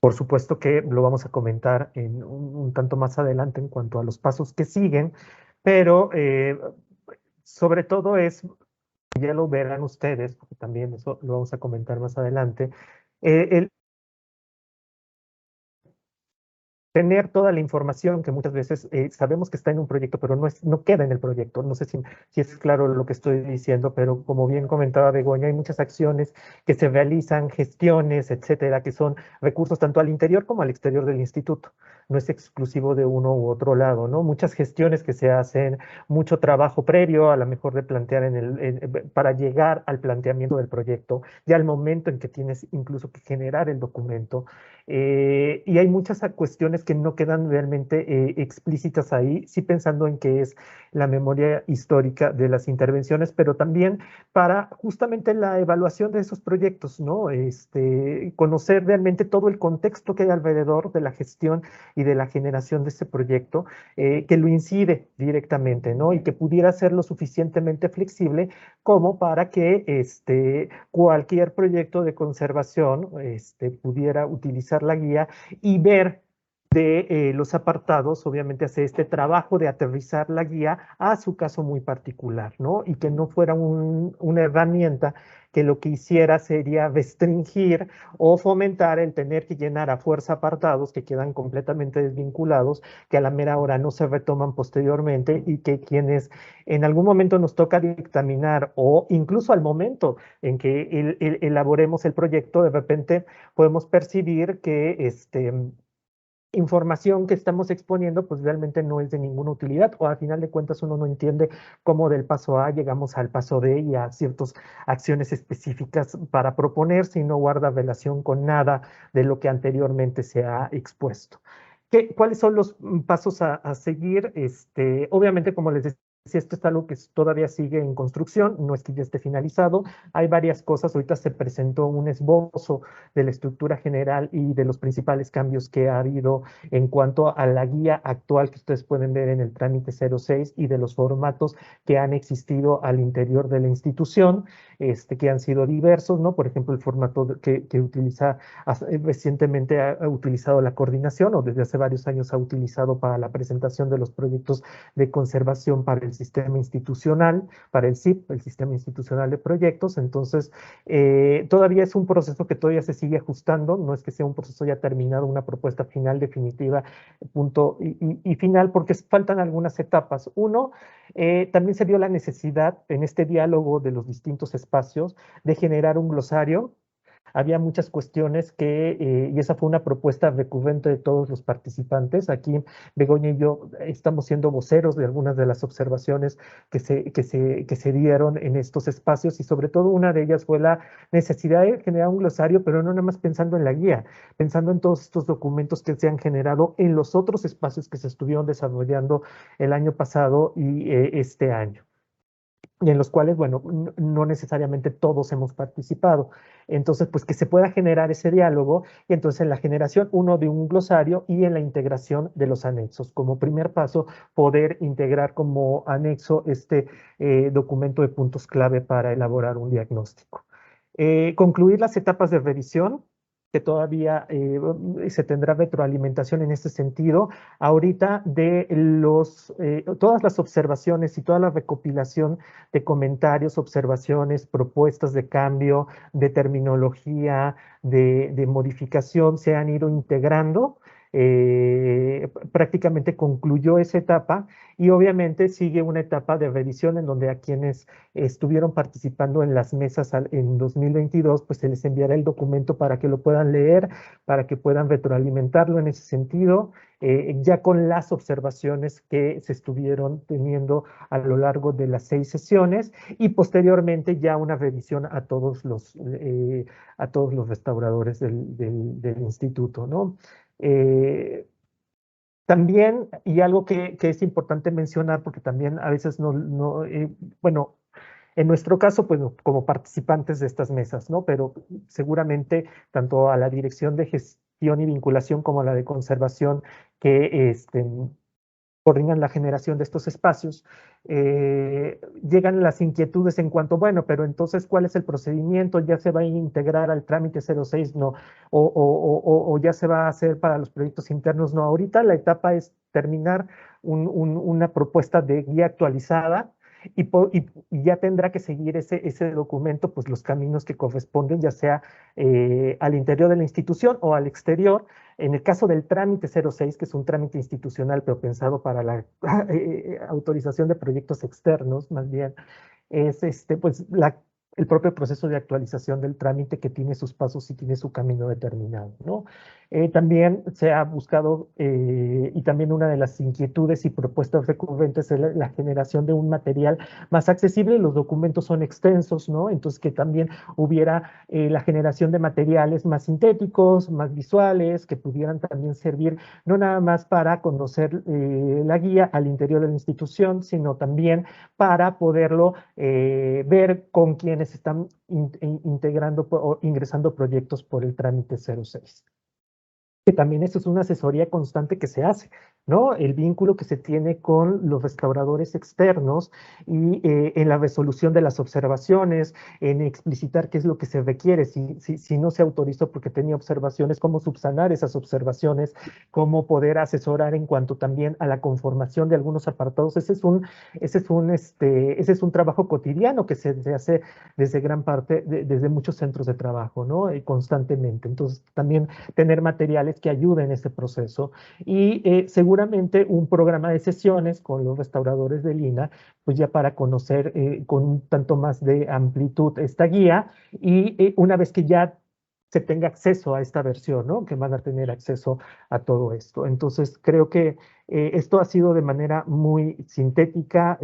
por supuesto que lo vamos a comentar un tanto más adelante en cuanto a los pasos que siguen, pero sobre todo ya lo verán ustedes, porque también eso lo vamos a comentar más adelante, el tener toda la información que muchas veces sabemos que está en un proyecto, pero no queda en el proyecto. No sé si es claro lo que estoy diciendo, pero como bien comentaba Begoña, hay muchas acciones que se realizan, gestiones, etcétera, que son recursos tanto al interior como al exterior del instituto. No es exclusivo de uno u otro lado, ¿no? Muchas gestiones que se hacen, mucho trabajo previo, a lo mejor de plantear para llegar al planteamiento del proyecto, ya al momento en que tienes incluso que generar el documento. Y hay muchas cuestiones que no quedan realmente explícitas ahí, sí pensando en que es la memoria histórica de las intervenciones, pero también para justamente la evaluación de esos proyectos, ¿no? Conocer realmente todo el contexto que hay alrededor de la gestión y de la generación de ese proyecto, que lo incide directamente, ¿no? Y que pudiera ser lo suficientemente flexible como para que cualquier proyecto de conservación pudiera utilizar la guía y ver de los apartados, obviamente hacer este trabajo de aterrizar la guía a su caso muy particular, ¿no? Y que no fuera una herramienta que lo que hiciera sería restringir o fomentar el tener que llenar a fuerza apartados que quedan completamente desvinculados, que a la mera hora no se retoman posteriormente y que quienes en algún momento nos toca dictaminar o incluso al momento en que elaboremos el proyecto, de repente podemos percibir que información que estamos exponiendo pues realmente no es de ninguna utilidad, o al final de cuentas uno no entiende cómo del paso A llegamos al paso B y a ciertas acciones específicas para proponer, si no guarda relación con nada de lo que anteriormente se ha expuesto. ¿Cuáles son los pasos a seguir? Obviamente, como les decía, decía, esto es algo que todavía sigue en construcción, no es que ya esté finalizado. Hay varias cosas. Ahorita se presentó un esbozo de la estructura general y de los principales cambios que ha habido en cuanto a la guía actual que ustedes pueden ver en el trámite 06 y de los formatos que han existido al interior de la institución, que han sido diversos, ¿no? Por ejemplo, el formato que utiliza recientemente ha utilizado la coordinación, o desde hace varios años ha utilizado para la presentación de los proyectos de conservación para el sistema institucional, para el SIP, el Sistema Institucional de Proyectos. Entonces, todavía es un proceso que todavía se sigue ajustando, no es que sea un proceso ya terminado, una propuesta final, definitiva, punto y final, porque faltan algunas etapas. Uno, también se vio la necesidad en este diálogo de los distintos espacios de generar un glosario. Había muchas cuestiones y esa fue una propuesta recurrente de todos los participantes. Aquí Begoña y yo estamos siendo voceros de algunas de las observaciones que se dieron en estos espacios, y sobre todo una de ellas fue la necesidad de generar un glosario, pero no nada más pensando en la guía, pensando en todos estos documentos que se han generado en los otros espacios que se estuvieron desarrollando el año pasado y este año, y en los cuales, bueno, no necesariamente todos hemos participado. Entonces, pues que se pueda generar ese diálogo, y entonces en la generación, de un glosario, y en la integración de los anexos. Como primer paso, poder integrar como anexo este documento de puntos clave para elaborar un diagnóstico. Concluir las etapas de revisión, que todavía se tendrá retroalimentación en este sentido. Ahorita de todas las observaciones y toda la recopilación de comentarios, observaciones, propuestas de cambio, de terminología, de modificación, se han ido integrando. Prácticamente concluyó esa etapa, y obviamente sigue una etapa de revisión en donde a quienes estuvieron participando en las mesas en 2022, pues se les enviará el documento para que lo puedan leer, para que puedan retroalimentarlo en ese sentido, ya con las observaciones que se estuvieron teniendo a lo largo de las 6 sesiones, y posteriormente ya una revisión a todos los restauradores del instituto, ¿no? También, y algo que es importante mencionar, porque también a veces bueno, en nuestro caso, pues como participantes de estas mesas, ¿no? Pero seguramente tanto a la Dirección de Gestión y Vinculación como a la de Conservación, que coordinan la generación de estos espacios, llegan las inquietudes en cuanto, bueno, pero entonces, ¿cuál es el procedimiento? ¿Ya se va a integrar al trámite 06? No, o ya se va a hacer para los proyectos internos. No, ahorita la etapa es terminar una propuesta de guía actualizada, y ya tendrá que seguir ese documento, pues los caminos que corresponden, ya sea al interior de la institución o al exterior. En el caso del trámite 06, que es un trámite institucional, pero pensado para la autorización de proyectos externos, más bien, es pues el propio proceso de actualización del trámite, que tiene sus pasos y tiene su camino determinado, ¿no? También se ha buscado, y también una de las inquietudes y propuestas recurrentes es la generación de un material más accesible. Los documentos son extensos, ¿no? Entonces, que también hubiera la generación de materiales más sintéticos, más visuales, que pudieran también servir no nada más para conocer la guía al interior de la institución, sino también para poderlo ver con quienes están integrando o ingresando proyectos por el trámite 06. Que también eso es una asesoría constante que se hace, ¿no? El vínculo que se tiene con los restauradores externos, y en la resolución de las observaciones, en explicitar qué es lo que se requiere, si no se autorizó porque tenía observaciones, cómo subsanar esas observaciones, cómo poder asesorar en cuanto también a la conformación de algunos apartados. Ese es un trabajo cotidiano que se hace desde gran parte, desde muchos centros de trabajo, ¿no? Constantemente. Entonces, también tener materiales que ayuden en ese proceso, y seguramente un programa de sesiones con los restauradores de Lina, pues ya para conocer con un tanto más de amplitud esta guía, y una vez que ya se tenga acceso a esta versión, ¿no? Que van a tener acceso a todo esto. Entonces, creo que esto ha sido de manera muy sintética,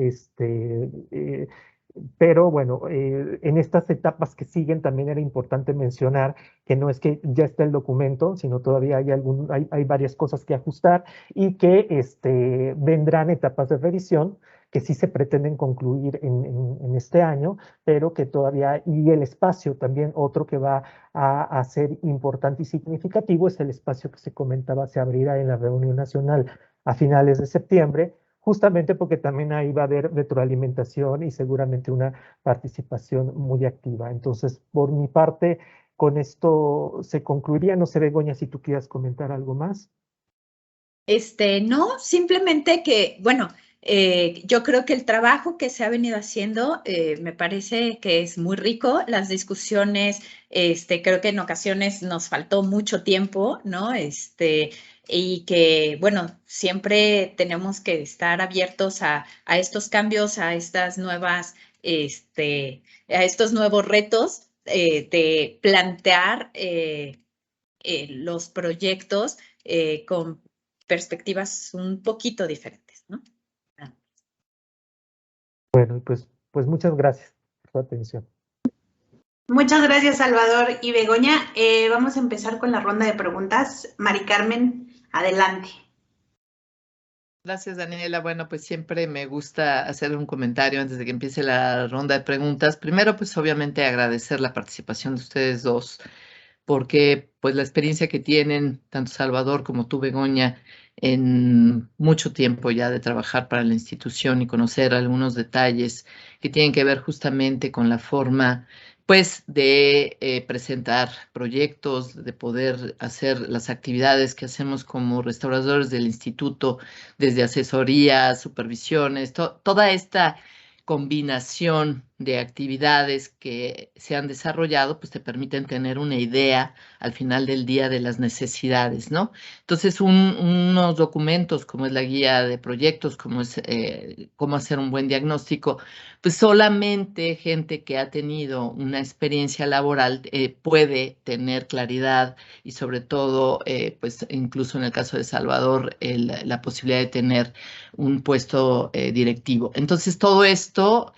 pero bueno, en estas etapas que siguen también era importante mencionar que no es que ya está el documento, sino todavía hay varias cosas que ajustar, y que vendrán etapas de revisión que sí se pretenden concluir en este año, pero que todavía, y el espacio también, otro que va a ser importante y significativo, es el espacio que se comentaba se abrirá en la reunión nacional a finales de septiembre, justamente porque también ahí va a haber retroalimentación y seguramente una participación muy activa. Entonces, por mi parte, con esto se concluiría. No sé, Begoña, si tú quieras comentar algo más. No, simplemente que, bueno, yo creo que el trabajo que se ha venido haciendo me parece que es muy rico. Las discusiones, creo que en ocasiones nos faltó mucho tiempo, ¿no? Y que, bueno, siempre tenemos que estar abiertos a estos cambios, a estas nuevas, a estos nuevos retos de plantear los proyectos con perspectivas un poquito diferentes, ¿no? Bueno, pues muchas gracias por su atención. Muchas gracias, Salvador y Begoña. Vamos a empezar con la ronda de preguntas. Mari Carmen, adelante. Gracias, Daniela. Bueno, pues siempre me gusta hacer un comentario antes de que empiece la ronda de preguntas. Primero, pues obviamente agradecer la participación de ustedes dos, porque pues la experiencia que tienen, tanto Salvador como tú, Begoña, en mucho tiempo ya de trabajar para la institución y conocer algunos detalles que tienen que ver justamente con la forma pues de presentar proyectos, de poder hacer las actividades que hacemos como restauradores del instituto, desde asesorías, supervisiones, toda esta combinación de actividades que se han desarrollado, pues te permiten tener una idea al final del día de las necesidades, ¿no? Entonces, unos documentos como es la guía de proyectos, como es cómo hacer un buen diagnóstico, pues solamente gente que ha tenido una experiencia laboral puede tener claridad y sobre todo, pues incluso en el caso de Salvador, la posibilidad de tener un puesto directivo. Entonces, todo esto,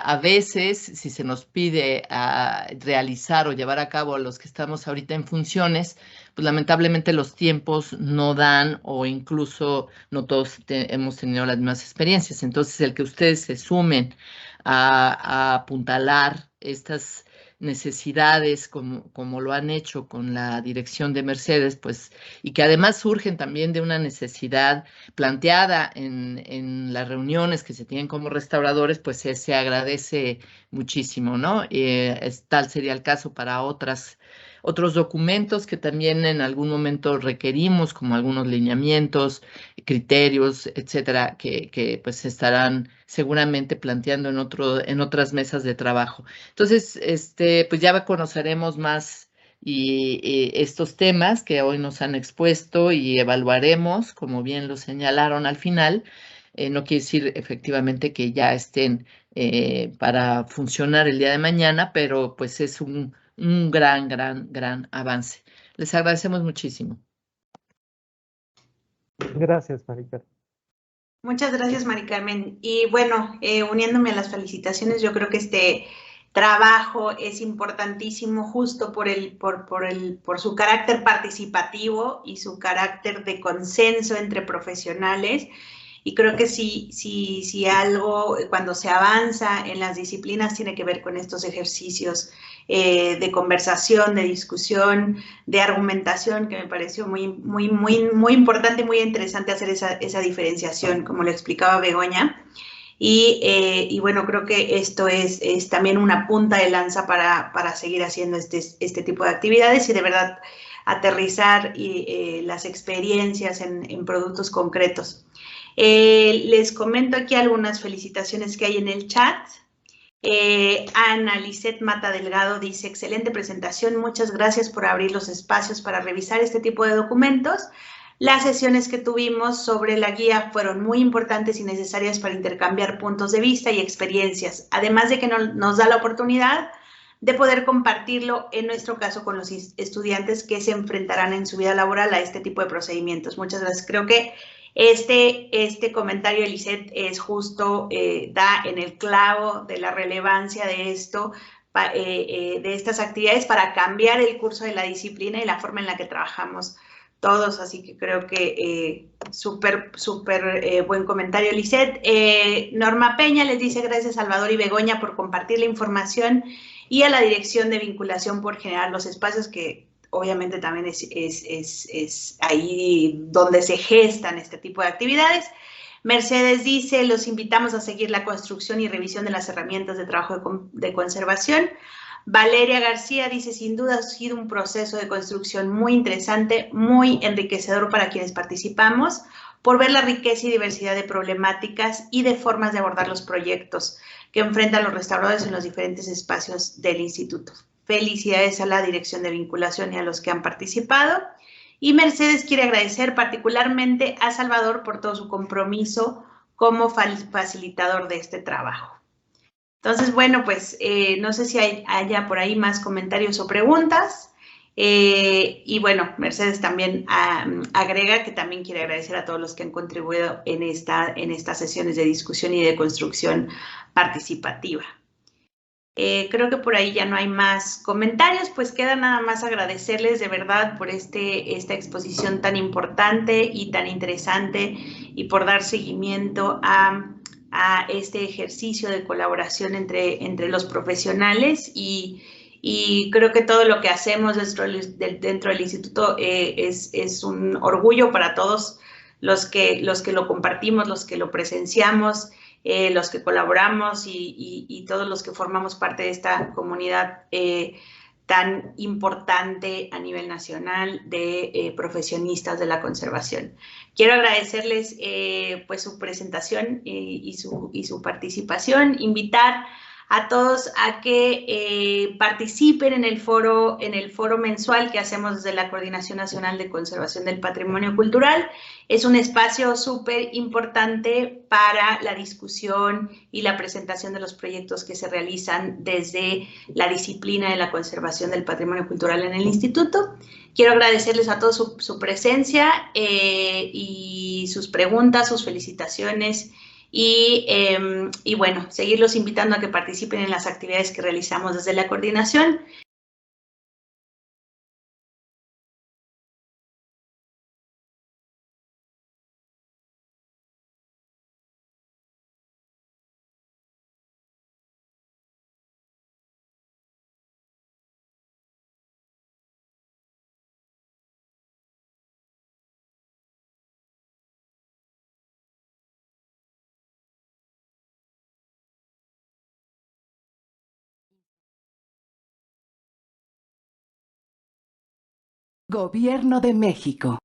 a veces, si se nos pide realizar o llevar a cabo a los que estamos ahorita en funciones, pues lamentablemente los tiempos no dan o incluso no todos hemos tenido las mismas experiencias. Entonces, el que ustedes se sumen a apuntalar estas necesidades como lo han hecho con la dirección de Mercedes, pues, y que además surgen también de una necesidad planteada en las reuniones que se tienen como restauradores, pues se agradece muchísimo, ¿no? Tal sería el caso para otros documentos que también en algún momento requerimos, como algunos lineamientos, criterios, etcétera, que pues se estarán seguramente planteando en otras mesas de trabajo. Entonces, pues ya conoceremos más y estos temas que hoy nos han expuesto y evaluaremos, como bien lo señalaron al final. No quiere decir efectivamente que ya estén para funcionar el día de mañana, pero pues es un gran avance. Les agradecemos muchísimo. Gracias, Mari Carmen. Muchas gracias, Mari Carmen. Y bueno, uniéndome a las felicitaciones, yo creo que este trabajo es importantísimo justo por su carácter participativo y su carácter de consenso entre profesionales. Y creo que si algo, cuando se avanza en las disciplinas, tiene que ver con estos ejercicios de conversación, de discusión, de argumentación, que me pareció muy importante, muy interesante hacer esa diferenciación, como lo explicaba Begoña. Y bueno, creo que esto es también una punta de lanza para seguir haciendo este tipo de actividades y de verdad aterrizar las experiencias en productos concretos. Les comento aquí algunas felicitaciones que hay en el chat. Ana Lisset Mata Delgado dice, excelente presentación, muchas gracias por abrir los espacios para revisar este tipo de documentos. Las sesiones que tuvimos sobre la guía fueron muy importantes y necesarias para intercambiar puntos de vista y experiencias, además de que nos da la oportunidad de poder compartirlo, en nuestro caso, con los estudiantes que se enfrentarán en su vida laboral a este tipo de procedimientos. Muchas gracias. Creo que este comentario, Lisset, es justo, da en el clavo de la relevancia de esto, de estas actividades para cambiar el curso de la disciplina y la forma en la que trabajamos todos, así que creo que súper buen comentario, Lisette. Norma Peña les dice gracias Salvador y Begoña por compartir la información y a la Dirección de Vinculación por generar los espacios, que obviamente también es ahí donde se gestan este tipo de actividades. Mercedes dice, los invitamos a seguir la construcción y revisión de las herramientas de trabajo de conservación. Valeria García dice, sin duda ha sido un proceso de construcción muy interesante, muy enriquecedor para quienes participamos, por ver la riqueza y diversidad de problemáticas y de formas de abordar los proyectos que enfrentan los restauradores en los diferentes espacios del instituto. Felicidades a la Dirección de Vinculación y a los que han participado. Y Mercedes quiere agradecer particularmente a Salvador por todo su compromiso como facilitador de este trabajo. Entonces, bueno, pues no sé si haya por ahí más comentarios o preguntas. Y bueno, Mercedes también agrega que también quiere agradecer a todos los que han contribuido en estas sesiones de discusión y de construcción participativa. Creo que por ahí ya no hay más comentarios, pues queda nada más agradecerles de verdad por esta exposición tan importante y tan interesante y por dar seguimiento a este ejercicio de colaboración entre los profesionales y creo que todo lo que hacemos dentro del instituto es un orgullo para todos los que lo compartimos, los que lo presenciamos, los que colaboramos y todos los que formamos parte de esta comunidad tan importante a nivel nacional de profesionistas de la conservación. Quiero agradecerles pues su presentación y su participación, invitar a todos a que participen en el foro mensual que hacemos desde la Coordinación Nacional de Conservación del Patrimonio Cultural. Es un espacio súper importante para la discusión y la presentación de los proyectos que se realizan desde la disciplina de la conservación del patrimonio cultural en el instituto. Quiero agradecerles a todos su presencia y sus preguntas, sus felicitaciones y bueno, seguirlos invitando a que participen en las actividades que realizamos desde la coordinación. Gobierno de México.